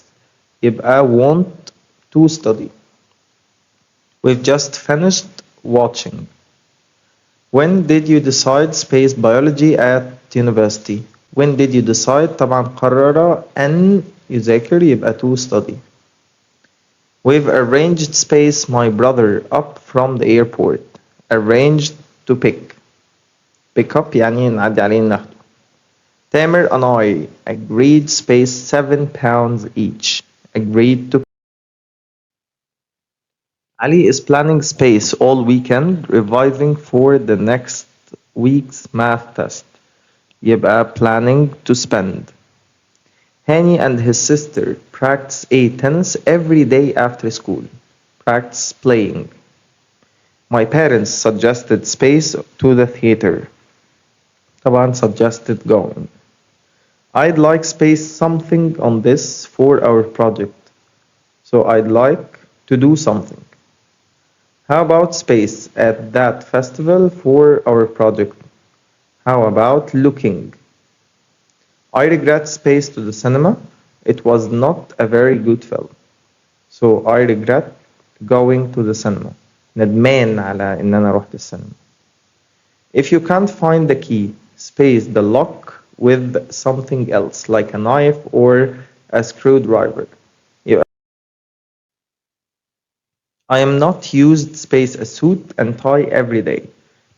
يبقى want to study. We've just finished watching. When did you decide space biology at university? When did you decide؟ طبعا قرر أن يذاكر يبقى to study. We've arranged space my brother up from the airport. Arranged to pick. Pick up يعني نعدي عليه ناخده. Tamer and I agreed space 7 pounds each. Agreed to Ali is planning space all weekend, revising for the next week's math test. يبقى planning to spend. Hani and his sister practice tennis every day after school. Practice playing. My parents suggested space to the theater. طبعا suggested going. I'd like space something on this for our project. So I'd like to do something. How about space at that festival for our project? How about looking? I regret space to the cinema. It was not a very good film. So I regret going to the cinema. ندمان على إن أنا رحت السينما. If you can't find the key, space the lock with something else like a knife or a screwdriver. I am not used space a suit and tie every day.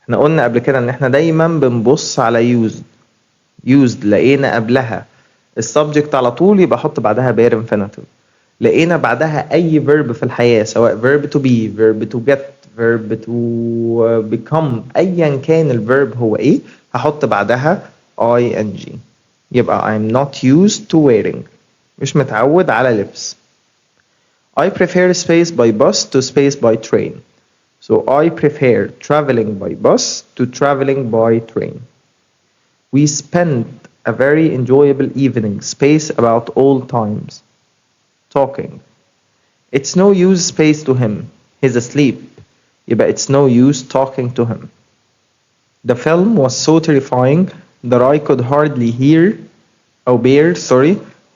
احنا قلنا قبل كده ان احنا دايما بنبص على used لقينا قبلها السبجكت على طول يبقى احط بعدها bare infinitive. لقينا بعدها اي verb في الحياة سواء verb to be, verb to get, verb to become ايا كان الverb هو ايه هحط بعدها ing. يبقى I'm not used to wearing. مش متعود على لبس. I prefer space by bus to space by train. So I prefer traveling by bus to traveling by train. We spent a very enjoyable evening space about all times. Talking. It's no use space to him. He's asleep. But it's no use talking to him. The film was so terrifying that I could hardly bear,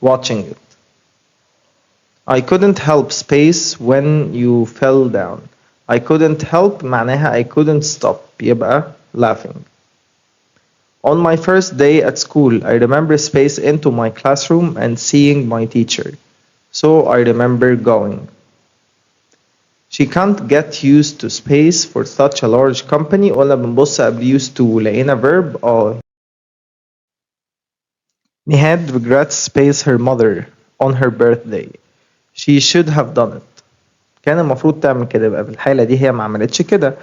watching it. I couldn't help space when you fell down. I couldn't help معناها I couldn't stop يبقى laughing. On my first day at school, I remember space into my classroom and seeing my teacher. So I remember going. She can't get used to space for such a large company. قلنا بنبص قبل used to لقينا verb Nihad regrets space her mother on her birthday. She should have done it. كان المفروض تعمل كده يبقى في الحالة دي هي ما عملتش كده.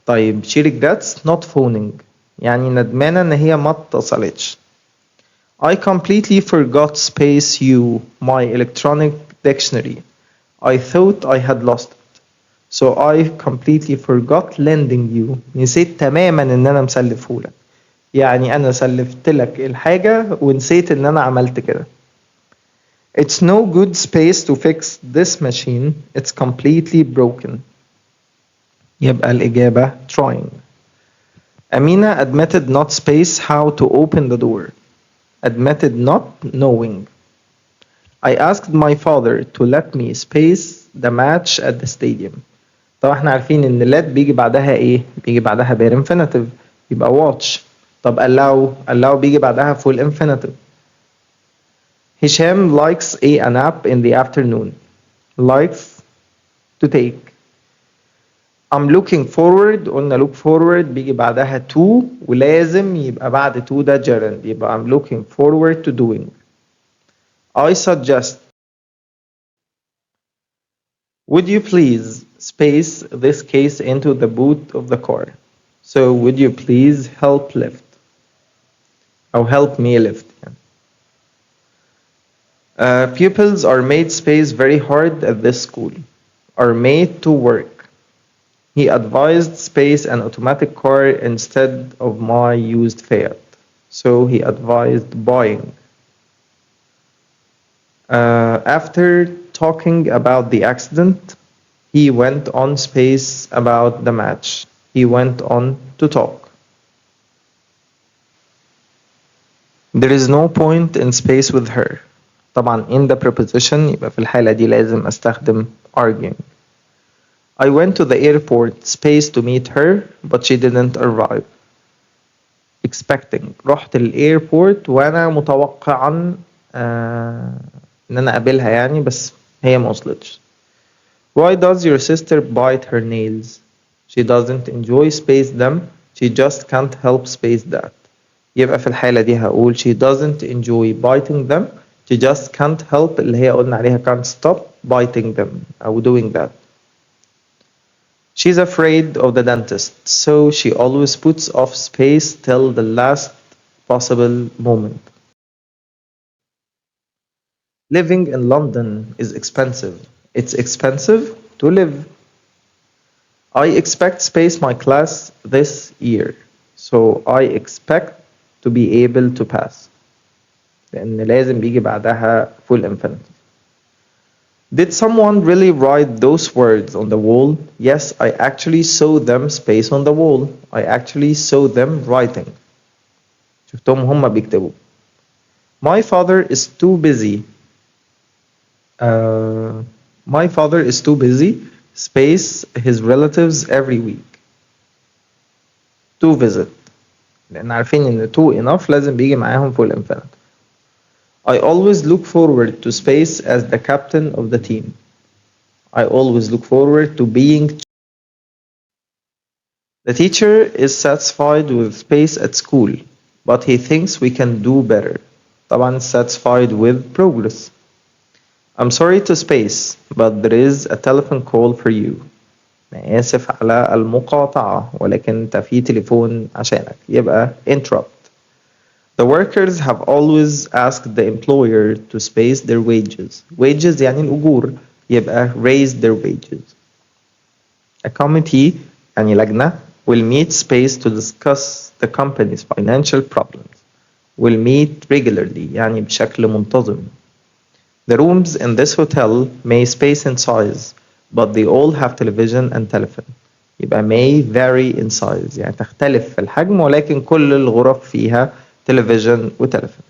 طيب she regrets not phoning يعني ندمانة ان هي ما اتصلتش. I completely forgot space you, my electronic dictionary. I thought I had lost it. So I completely forgot lending you. نسيت تماما ان انا مسلفهولك. يعني انا سلفت لك الحاجة ونسيت ان انا عملت كده. It's no good space to fix this machine. It's completely broken. يبقى الإجابة trying. Amina admitted not space how to open the door. Admitted not knowing. I asked my father to let me space the match at the stadium. طبعا احنا عارفين ان let بيجي بعدها ايه؟ بيجي بعدها bare infinitive يبقى watch. طب allow بيجي بعدها full infinitive. Hisham likes a nap in the afternoon. Likes to take. I'm looking forward. قلنا look forward بيجي بعدها to ولازم يبقى بعد to ده gerund. يبقى I'm looking forward to doing. I suggest. Would you please space this case into the boot of the car? So would you please help lift? أو help me lift. Pupils are made space very hard at this school. Are made to work. He advised space an automatic car instead of my used Fiat. So he advised buying. After talking about the accident, he went on space about the match. He went on to talk. There is no point in space with her. طبعا in the preposition يبقى في الحالة دي لازم أستخدم arguing. I went to the airport space to meet her but she didn't arrive. Expecting. رحت الايربورت وأنا متوقعا إن أنا أقابلها يعني بس هي ما وصلتش. Why does your sister bite her nails? She doesn't enjoy space them. She just can't help space that. يبقى في الحالة دي هقول she doesn't enjoy biting them. She just can't help اللي هي قلنا عليها can't stop biting them أو doing that. She's afraid of the dentist, so she always puts off space till the last possible moment. Living in London is expensive. It's expensive to live. I expect space my class this year, so I expect to be able to pass. لأن لازم بيجي بعدها full infinitive. Did someone really write those words on the wall? Yes, I actually saw them space on the wall. I actually saw them writing. شفتهم هم بيكتبوا. My father is too busy. Uh, my father is too busy. Space his relatives every week. To visit. لأن عارفين إن to enough لازم بيجي معاهم full infinitive. I always look forward to space as the captain of the team. I always look forward to being. The teacher is satisfied with space at school, but he thinks we can do better. طبعا satisfied with progress. I'm sorry to space, but there is a telephone call for you. أنا آسف على المقاطعة ولكن أنت في تليفون عشانك يبقى interrupt. The workers have always asked the employer to space their wages. Wages يعني الأجور يبقى raise their wages. A committee يعني لجنة will meet space to discuss the company's financial problems. Will meet regularly يعني بشكل منتظم. The rooms in this hotel may space in size, but they all have television and telephone. يبقى may vary in size يعني تختلف في الحجم ولكن كل الغرف فيها television وتلفون.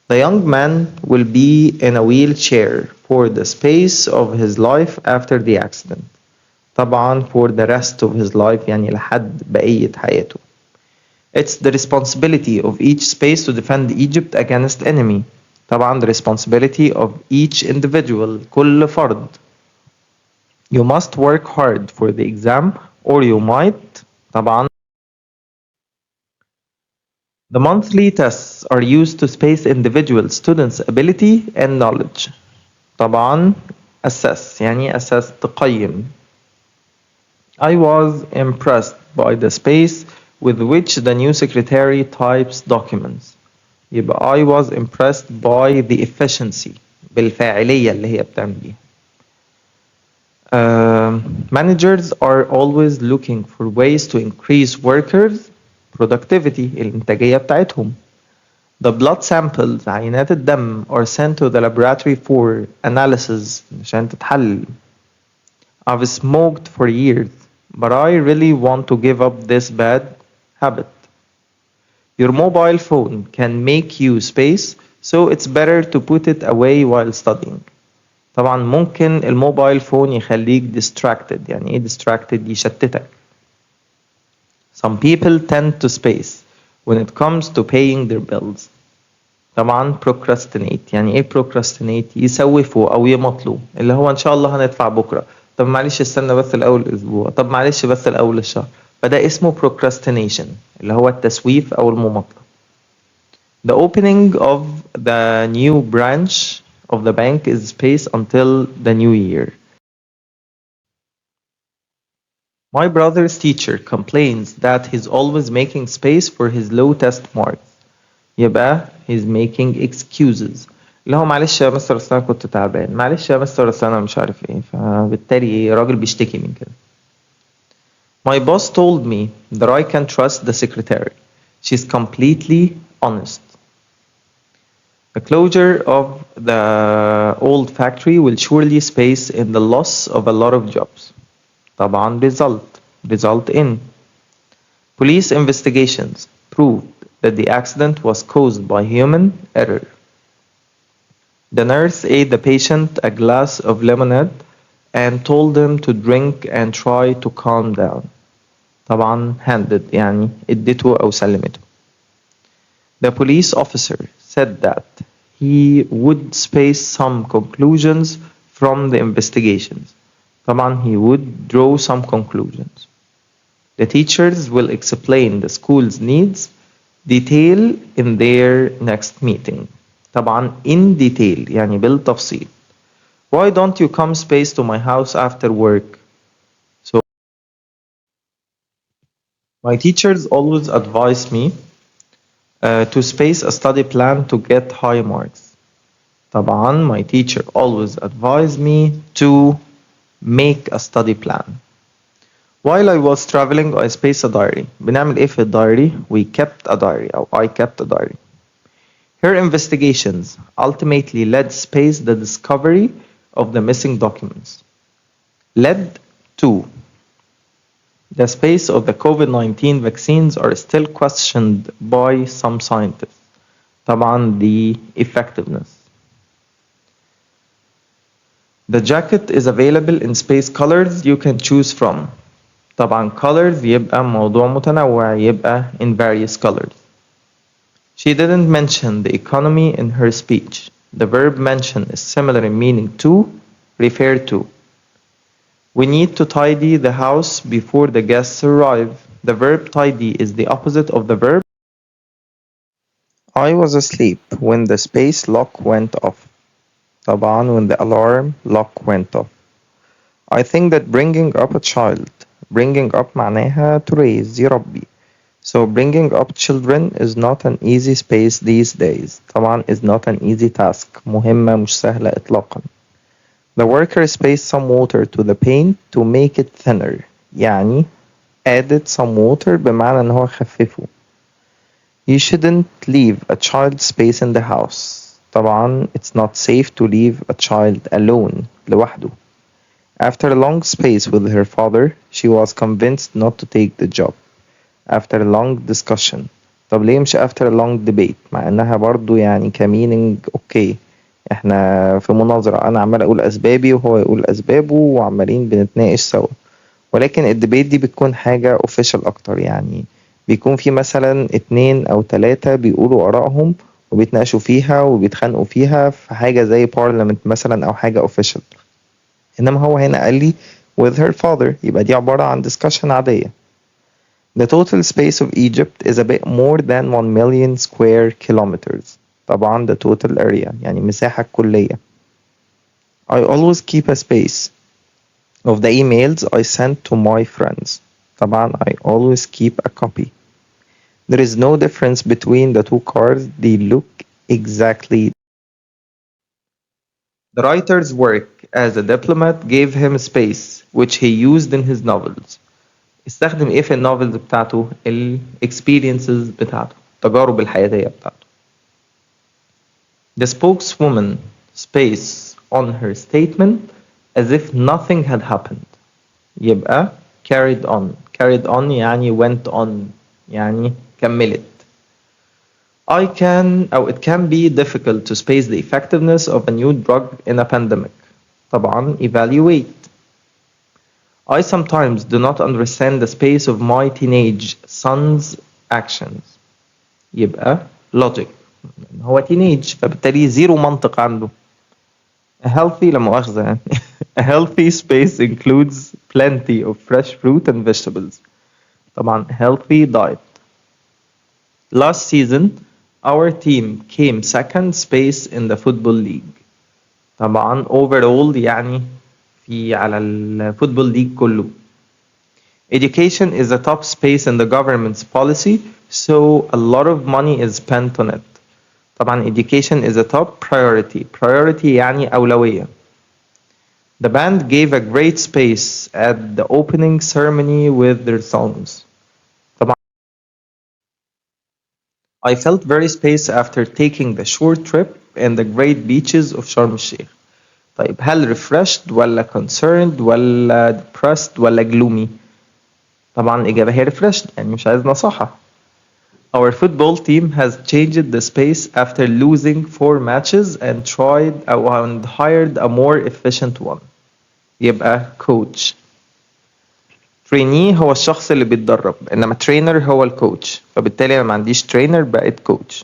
The young man will be in a wheelchair for the space of his life after the accident. طبعا for the rest of his life يعني لحد بقية حياته. It's the responsibility of each space to defend Egypt against enemy. طبعا the responsibility of each individual كل فرد. You must work hard for the exam or you might طبعا. The monthly tests are used to space individual students' ability and knowledge. طبعا assess يعني assess تقيم. I was impressed by the space with which the new secretary types documents. يبقى I was impressed by the efficiency بالفاعلية اللي هي بتعمل بيها. Managers are always looking for ways to increase workers' productivity الإنتاجية بتاعتهم. The blood samples عينات الدم are sent to the laboratory for analysis عشان تتحلل. I've smoked for years, but I really want to give up this bad habit. Your mobile phone can make you space, so it's better to put it away while studying. طبعا ممكن الموبايل فون يخليك distracted يعني ايه distracted يشتتك. Some people tend to space when it comes to paying their bills. طبعا procrastinate يعني ايه procrastinate يسوفوا او يمطلوا اللي هو ان شاء الله هندفع بكره طب معلش استنى بس الاول اسبوع طب معلش بس الاول الشهر فده اسمه procrastination اللي هو التسويف او المماطله. The opening of the new branch of the bank is spaced until the new year. My brother's teacher complains that he's always making space for his low test marks. يبقى he's making excuses. اللي هو معلش يا مستر أصل أنا كنت تعبان، معلش يا مستر أصل أنا مش عارف إيه، فبالتالي راجل بيشتكي من كده. My boss told me that I can trust the secretary. She's completely honest. The closure of the old factory will surely space in the loss of a lot of jobs. طبعا result in. Police investigations proved that the accident was caused by human error. The nurse ate the patient a glass of lemonade and told him to drink and try to calm down. طبعا handed يعني اديته أو سلمته. The police officer said that he would space some conclusions from the investigations. طبعا he would draw some conclusions. The teachers will explain the school's needs detail in their next meeting. طبعا in detail يعني بالتفصيل. Why don't you come space to my house after work? My teachers always advise me to space a study plan to get high marks. طبعا my teacher always advised me to make a study plan. While I was traveling I spaced a diary. بنعمل ايه في الدايري؟ We kept a diary أو I kept a diary. Her investigations ultimately led space the discovery of the missing documents. Led to the space of the COVID-19 vaccines are still questioned by some scientists. طبعا the effectiveness. The jacket is available in space colors you can choose from. طبعا colors يبقى موضوع متنوع يبقى in various colors. She didn't mention the economy in her speech. The verb mention is similar in meaning to, refer to. We need to tidy the house before the guests arrive. The verb tidy is the opposite of the verb. I was asleep when the space lock went off. طبعا when the alarm lock went off. I think that bringing up a child. Bringing up معناها to raise يربي. So bringing up children is not an easy space these days. طبعا is not an easy task. مهمة مش سهلة إطلاقا. The worker spaced some water to the paint to make it thinner. يعني added some water بمعنى إن هو خففه. You shouldn't leave a child space in the house. طبعا it's not safe to leave a child alone لوحده. After a long space with her father, she was convinced not to take the job. After a long discussion. طب ليه مش after a long debate مع انها برضو يعني كمينينج اوكي احنا في مناظرة انا عمال اقول اسبابي وهو يقول اسبابه وعمالين بنتناقش سوا ولكن الديبيت دي بتكون حاجة official اكتر يعني بيكون في مثلا 2 أو 3 بيقولوا آرائهم وبيتناقشوا فيها وبيتخانقوا فيها في حاجة زي parliament مثلا أو حاجة official إنما هو هنا قال لي with her father يبقى دي عبارة عن discussion عادية. The total space of Egypt is a bit more than 1 million square kilometers. طبعا the total area يعني مساحة كلية. I always keep a space of the emails I sent to my friends. طبعا I always keep a copy. There is no difference between the two cars. They look exactly. The writer's work as a diplomat gave him space which he used in his novels. استخدم ايه في النوفلز بتاعته؟ ال experiences بتاعته التجارب الحياتية بتاعته. The spokeswoman space on her statement as if nothing had happened. يبقى carried on يعني went on يعني كملت. It can be difficult to space the effectiveness of a new drug in a pandemic. طبعا evaluate. I sometimes do not understand the space of my teenage son's actions. يبقى logic. هو teenage فبالتالي زيرو منطق عنده. A healthy لا مؤاخذة يعني. A healthy space includes plenty of fresh fruit and vegetables. طبعا healthy diet. Last season, our team came second space in the football league. طبعا overall يعني في على الفوتبول ليج كله. Education is a top space in the government's policy, so a lot of money is spent on it. طبعا education is a top priority. Priority يعني أولوية. The band gave a great space at the opening ceremony with their songs. طبعا I felt very space after taking the short trip in the great beaches of Sharm el-Sheikh. طيب هل refreshed ولا concerned ولا depressed ولا gloomy؟ طبعا الإجابة هي refreshed يعني مش عايز نصاحة. Our football team has changed the space after losing 4 matches and and hired a more efficient one. يبقى coach. trainee هو الشخص اللي بيتدرب إنما trainer هو الكوتش فبالتالي أنا ما عنديش trainer بقيت coach.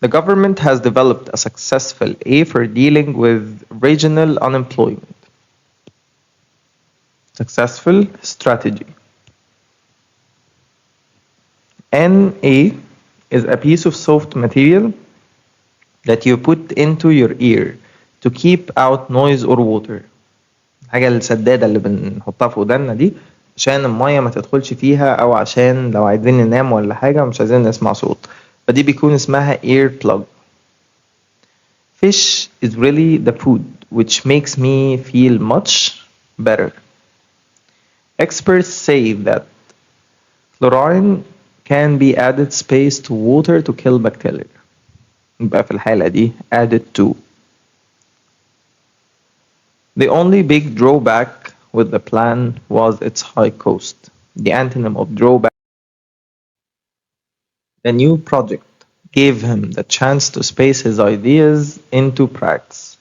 The government has developed a successful A for dealing with regional unemployment. Successful strategy. NA is a piece of soft material that you put into your ear to keep out noise or water. الحاجة السدادة اللي بنحطها في ودنا دي عشان المية ما تدخلش فيها أو عشان لو عايزين ننام ولا حاجة مش عايزين نسمع صوت، فدي بيكون اسمها ear plug. Fish is really the food which makes me feel much better. Experts say that chlorine can be added space to water to kill bacteria. يبقى في الحالة دي added to. The only big drawback with the plan was its high cost. The antonym of drawback. The new project gave him the chance to space his ideas into practice.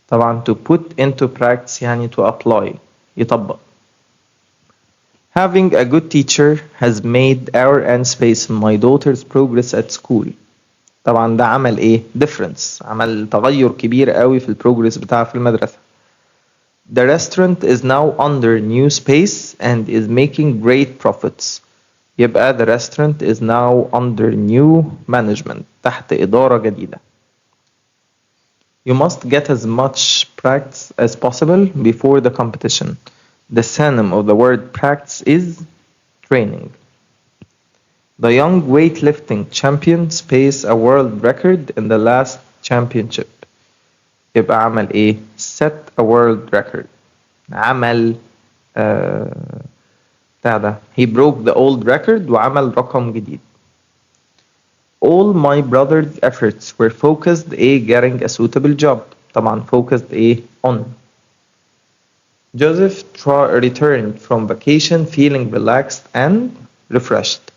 طبعا to put into practice يعني to apply يطبق. Having a good teacher has made our and space in my daughter's progress at school. طبعا ده عمل ايه؟ difference، عمل تغير كبير قوي في البروجرس بتاعها في المدرسة. The restaurant is now under new space and is making great profits. يبقى the restaurant is now under new management تحت إدارة جديدة. You must get as much practice as possible before the competition. The synonym of the word practice is training. The young weightlifting champion spaced a world record in the last championship. يبقى عمل ايه؟ set a world record. عمل بتاع ده he broke the old record وعمل رقم جديد. All my brother's efforts were focused getting a suitable job. طبعا focused on. Joseph returned from vacation feeling relaxed and refreshed.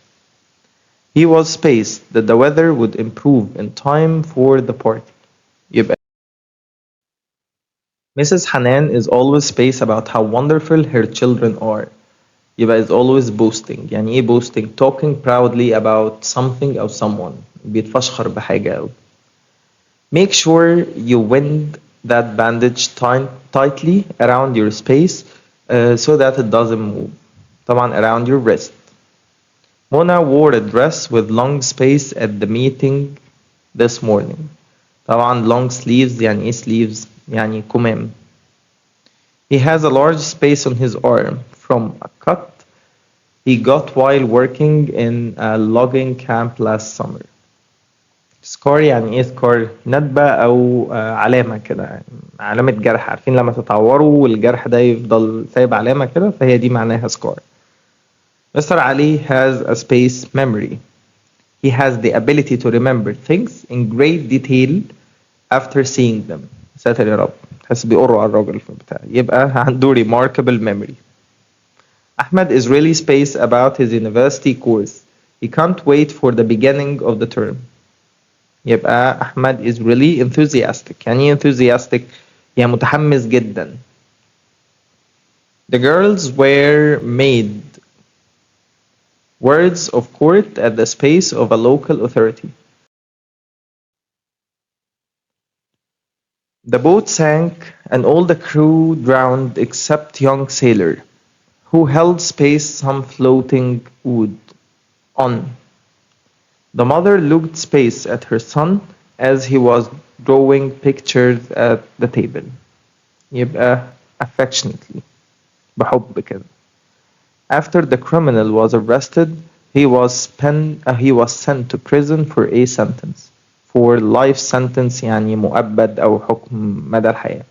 He was spaced that the weather would improve in time for the party. يبقى Mrs. Hanan is always spaced about how wonderful her children are. يبقى is always boasting. يعني ايه boasting؟ talking proudly about something or someone. بيتفشخر بحاجة أوي. Make sure you wind that bandage tightly around your space so that it doesn't move. طبعا around your wrist. Mona wore a dress with long space at the meeting this morning. طبعا long sleeves يعني ايه sleeves؟ يعني كمام. He has a large space on his arm from a cut he got while working in a logging camp last summer. سكار يعني ايه سكار؟ ندبة او علامة كده، يعني علامة جرح. عارفين لما تتعوروا والجرح ده يفضل سايب علامة كده، فهي دي معناها سكار. Mr. Ali has a space memory. He has the ability to remember things in great detail after seeing them. ساتر يا رب، تحس بيقروا على الراجل في البتاع. يبقى عنده remarkable memory. Ahmed is really spaced about his university course. He can't wait for the beginning of the term. يبقى أحمد is really enthusiastic. يعني enthusiastic يعني متحمس جدا. The girls were made words of court at the space of a local authority. The boat sank and all the crew drowned except young sailor, who held space some floating wood on. The mother looked space at her son as he was drawing pictures at the table. يبقى affectionately بحب كده. After the criminal was arrested, he was sent to prison for a sentence. For life sentence يعني مؤبد أو حكم مدى الحياة.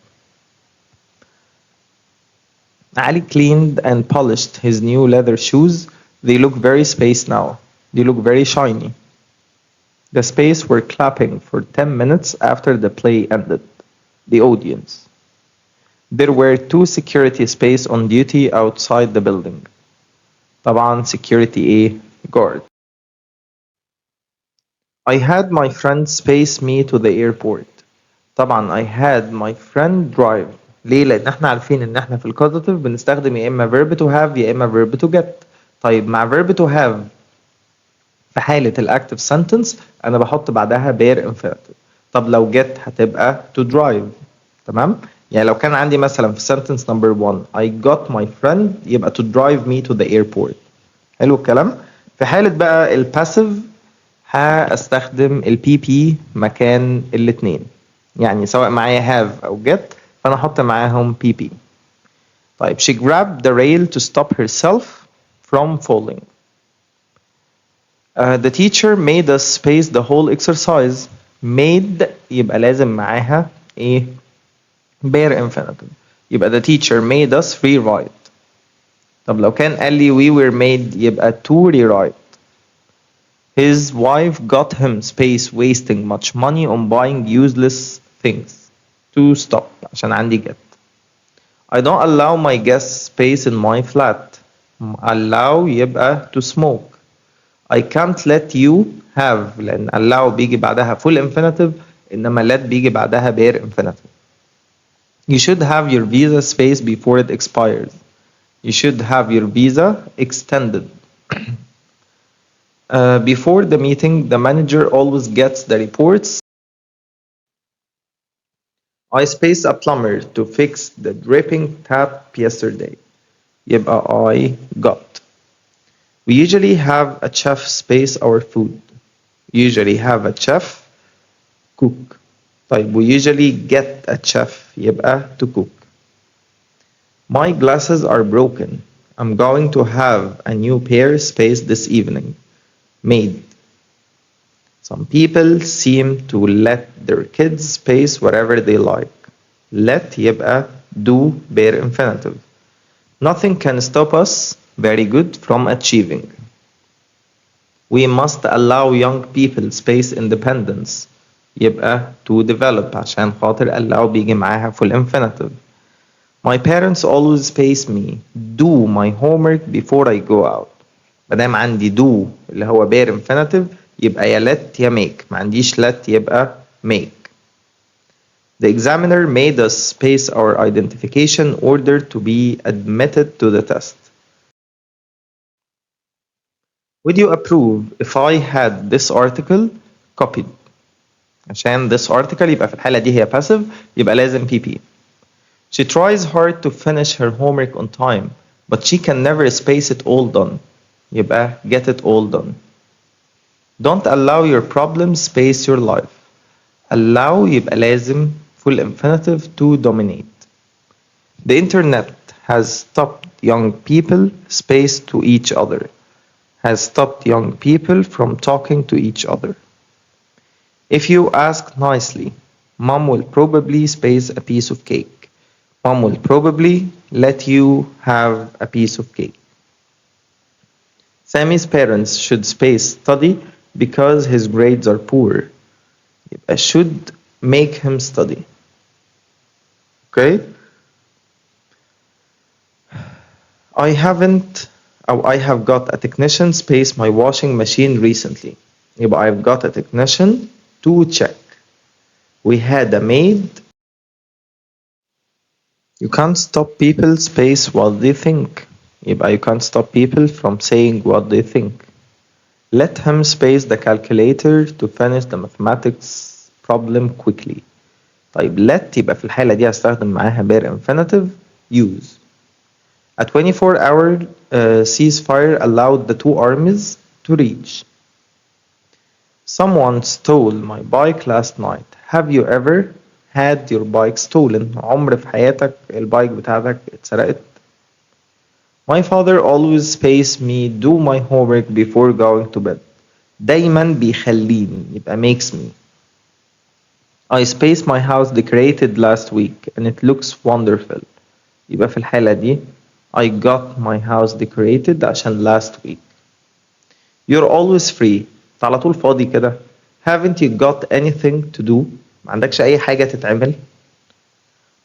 Ali cleaned and polished his new leather shoes. They look very spaced now. They look very shiny. The space were clapping for 10 minutes after the play ended. The audience. There were 2 security space on duty outside the building. طبعا security guard. I had my friend space me to the airport. طبعا I had my friend drive. ليه؟ لأن احنا عارفين إن احنا في الكوزاتيف بنستخدم يا إما verb to have يا إما verb to get. طيب مع verb to have في حالة الأكتف sentence أنا بحط بعدها bare infinitive. طب لو get هتبقى to drive. تمام؟ يعني لو كان عندي مثلا في sentence number 1 I got my friend يبقى to drive me to the airport. حلو الكلام؟ في حالة بقى الباسيف هستخدم البي بي مكان الاتنين. يعني سواء معايا have أو get فأنا أحط معاهم بي بي. طيب she grabbed the rail to stop herself from falling. The teacher made us space the whole exercise. Made يبقى لازم معاها ايه؟ bare infinitive. يبقى the teacher made us rewrite. طب لو كان قال لي we were made يبقى to rewrite. His wife got him space wasting much money on buying useless things. To stop عشان عندي get. I don't allow my guests space in my flat. Allow يبقى to smoke. I can't let you have لأن allow بيجي بعدها full infinitive إنما let بيجي بعدها bare infinitive. You should have your visa space before it expires. You should have your visa extended. Before the meeting, the manager always gets the reports. I spaced a plumber to fix the dripping tap yesterday. يبقى I got. We usually have a chef space our food. Usually have a chef cook. طيب we usually get a chef يبقى to cook. My glasses are broken. I'm going to have a new pair space this evening. Made. Some people seem to let their kids space whatever they like. Let يبقى do bare infinitive. Nothing can stop us, very good, from achieving. We must allow young people space independence. يبقى to develop عشان خاطر allow بيجي معاها full infinitive. My parents always space me. Do my homework before I go out. مادام عندي do اللي هو bare infinitive يبقى يا let يا make. ما عنديش let يبقى make. The examiner made us space our identification order to be admitted to the test. Would you approve if I had this article copied? عشان this article يبقى في الحالة دي هي passive يبقى لازم PP. She tries hard to finish her homework on time, but she can never space it all done. يبقى get it all done. Don't allow your problems space your life. Allow يبقى لازم full infinitive to dominate. The internet has stopped young people space to each other. Has stopped young people from talking to each other. If you ask nicely, Mom will probably space a piece of cake. Mom will probably let you have a piece of cake. Sammy's parents should space study because his grades are poor. يبقى should make him study. Okay? I have got a technician space my washing machine recently. يبقى I've got a technician to check. We had a maid. You can't stop people space what they think. يبقى you can't stop people from saying what they think. Let him space the calculator to finish the mathematics problem quickly. طيب let يبقى في الحالة دي هستخدم معاها bare infinitive use. A 24-hour ceasefire allowed the two armies to reach. Someone stole my bike last night. Have you ever had your bike stolen? عمر في حياتك البايك بتاعتك اتسرقت؟ My father always pays me do my homework before going to bed. دايما بيخليني يبقى makes me. I spaced my house decorated last week and it looks wonderful. يبقى في الحالة دي I got my house decorated عشان last week. You're always free. انت على طول فاضي كده. Haven't you got anything to do? ما عندكش أي حاجة تتعمل؟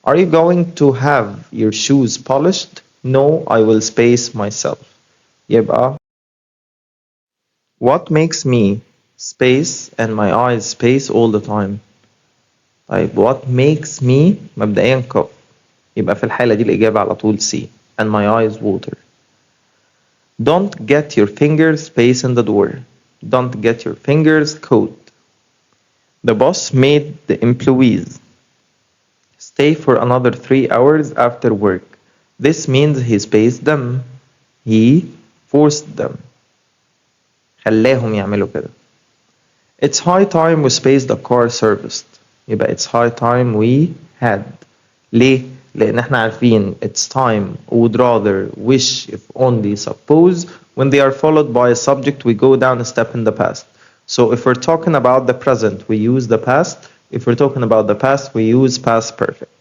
Are you going to have your shoes polished? No, I will space myself. يبقى what makes me space and my eyes space all the time. طيب what makes me مبدئيا cough. يبقى في الحالة دي الإجابة على طول C. And my eyes water. Don't get your fingers space in the door. Don't get your fingers caught. The boss made the employees stay for another 3 hours after work. This means he spaced them. He forced them. خلاهم يعملوا كده. It's high time we spaced the car serviced. يبقى it's high time we had. ليه؟ لأن احنا عارفين it's time, would rather, wish, if only, suppose. When they are followed by a subject, we go down a step in the past. So if we're talking about the present, we use the past. If we're talking about the past, we use past perfect.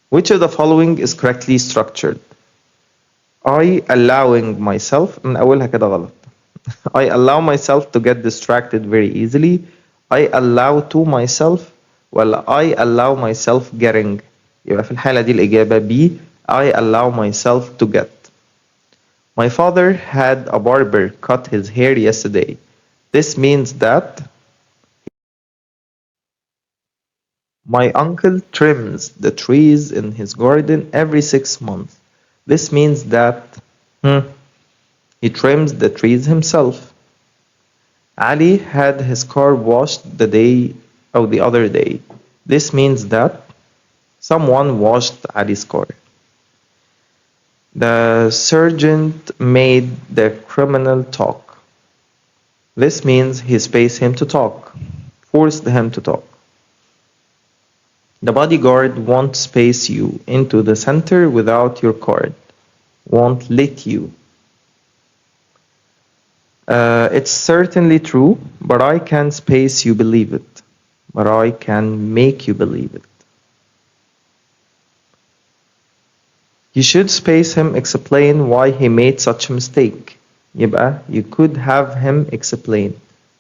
Which of the following is correctly structured? I allowing myself من أولها كده غلط. I allow myself to get distracted very easily. I allow to myself ولا I allow myself getting. يبقى في الحالة دي الإجابة B. I allow myself to get. My father had a barber cut his hair yesterday. This means that my uncle trims the trees in his garden every 6 months. This means that he trims the trees himself. Ali had his car washed the other day. This means that someone washed Ali's car. The sergeant made the criminal talk. This means he spaced him to talk, forced him to talk. The bodyguard won't space you into the center without your card, won't let you. It's certainly true, but I can space you believe it. But I can make you believe it. You should space him explain why he made such a mistake. يبقى you could have him explain.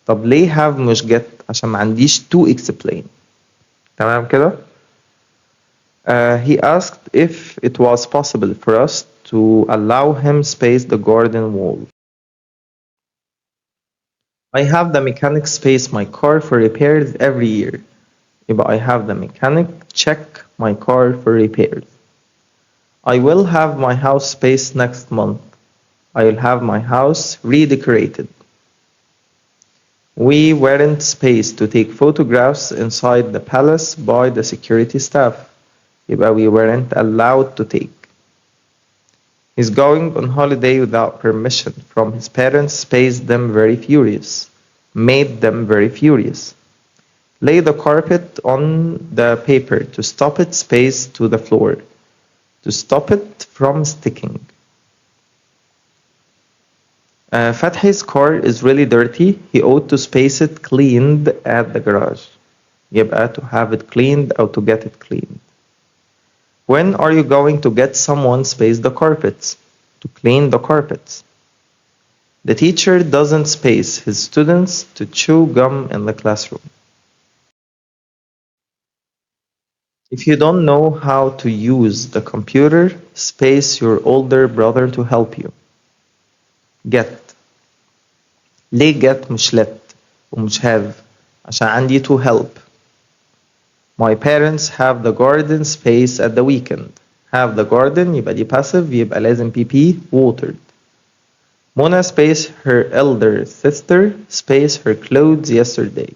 طب ليه have مش get؟ عشان ما عنديش to explain. تمام كده؟ He asked if it was possible for us to allow him space the garden wall. I have the mechanic space my car for repairs every year. يبقى I have the mechanic check my car for repairs. I will have my house spaced next month. I will have my house redecorated. We weren't spaced to take photographs inside the palace by the security staff. يبقى we weren't allowed to take. He's going on holiday without permission from his parents spaced them very furious. Made them very furious. Lay the carpet on the paper to stop it spaced to the floor. To stop it from sticking. Fathi's car is really dirty. He ought to space it cleaned at the garage. يبقى to have it cleaned or to get it cleaned. When are you going to get someone space the carpets? To clean the carpets. The teacher doesn't space his students to chew gum in the classroom. If you don't know how to use the computer, space your older brother to help you. Get. ليه get مش let ومش have؟ عشان عندي to help. My parents have the garden space at the weekend. Have the garden يبقى دي passive يبقى لازم PP watered. Mona space her elder sister space her clothes yesterday.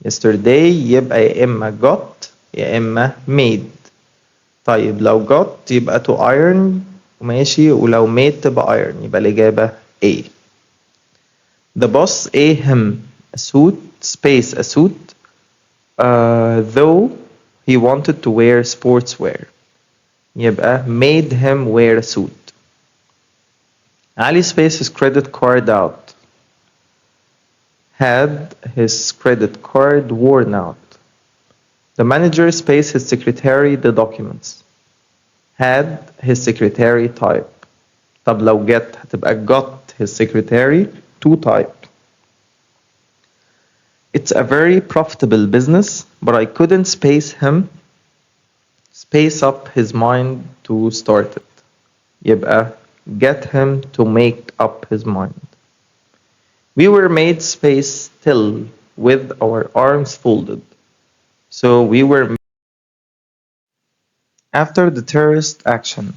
Yesterday يبقى يا إما got يا إما made. طيب لو got يبقى to iron وماشي ولو made تبقى iron يبقى الإجابة A. The boss A him a suit space a suit though he wanted to wear sportswear يبقى made him wear a suit. Ali space his credit card out. Had his credit card worn out. The manager space his secretary the documents. Had his secretary type. طب لو get هتبقى got his secretary to type. It's a very profitable business, but I couldn't space up his mind to start it. يبقى get him to make up his mind. We were made space still with our arms folded. So we were after the terrorist action.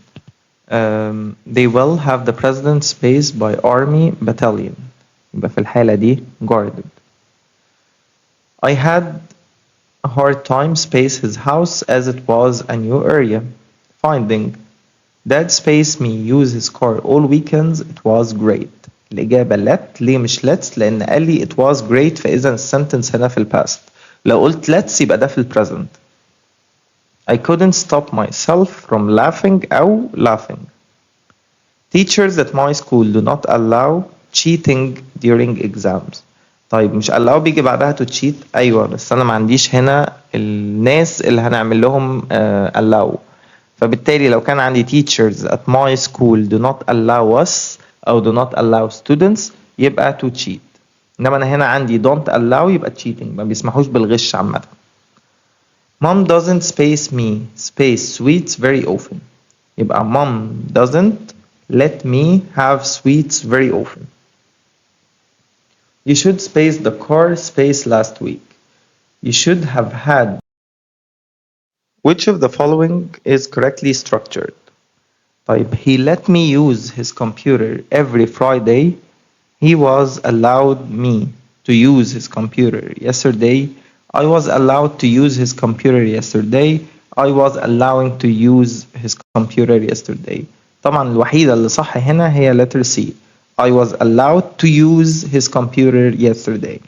They will have the president spaced by army battalion. يبقى في الحالة دي guarded. I had a hard time space his house as it was a new area. Finding Dad spaced me use his car all weekends. It was great. الإجابة let. ليه مش let's؟ لأن قال لي it was great فإذا السنتنس هنا في الباست. لو قلت let's يبقى ده في البريزنت. I couldn't stop myself from laughing أو laughing. Teachers at my school do not allow cheating during exams. طيب مش allow بيجي بعدها to cheat. أيوة بس أنا ما عنديش هنا الناس اللي هنعمل لهم allow. فبالتالي لو كان عندي teachers at my school do not allow us أو do not allow students يبقى to cheat. إنما أنا هنا عندي don't allow يبقى cheating، ما بيسمحوش بالغش عامة. Mom doesn't space sweets very often. يبقى mom doesn't let me have sweets very often. You should space the car space last week. You should have had. Which of the following is correctly structured? طيب he let me use his computer every Friday. He was allowed me to use his computer yesterday. I was allowed to use his computer yesterday. I was allowing to use his computer yesterday. طبعا الوحيدة اللي صح هنا هي letter C. I was allowed to use his computer yesterday.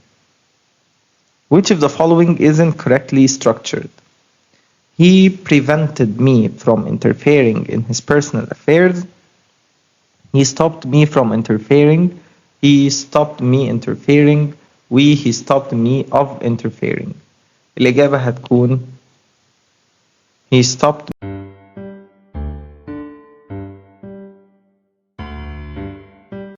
Which of the following isn't correctly structured? He prevented me from interfering in his personal affairs. He stopped me from interfering. He stopped me interfering. He stopped me of interfering. الإجابة هتكون he stopped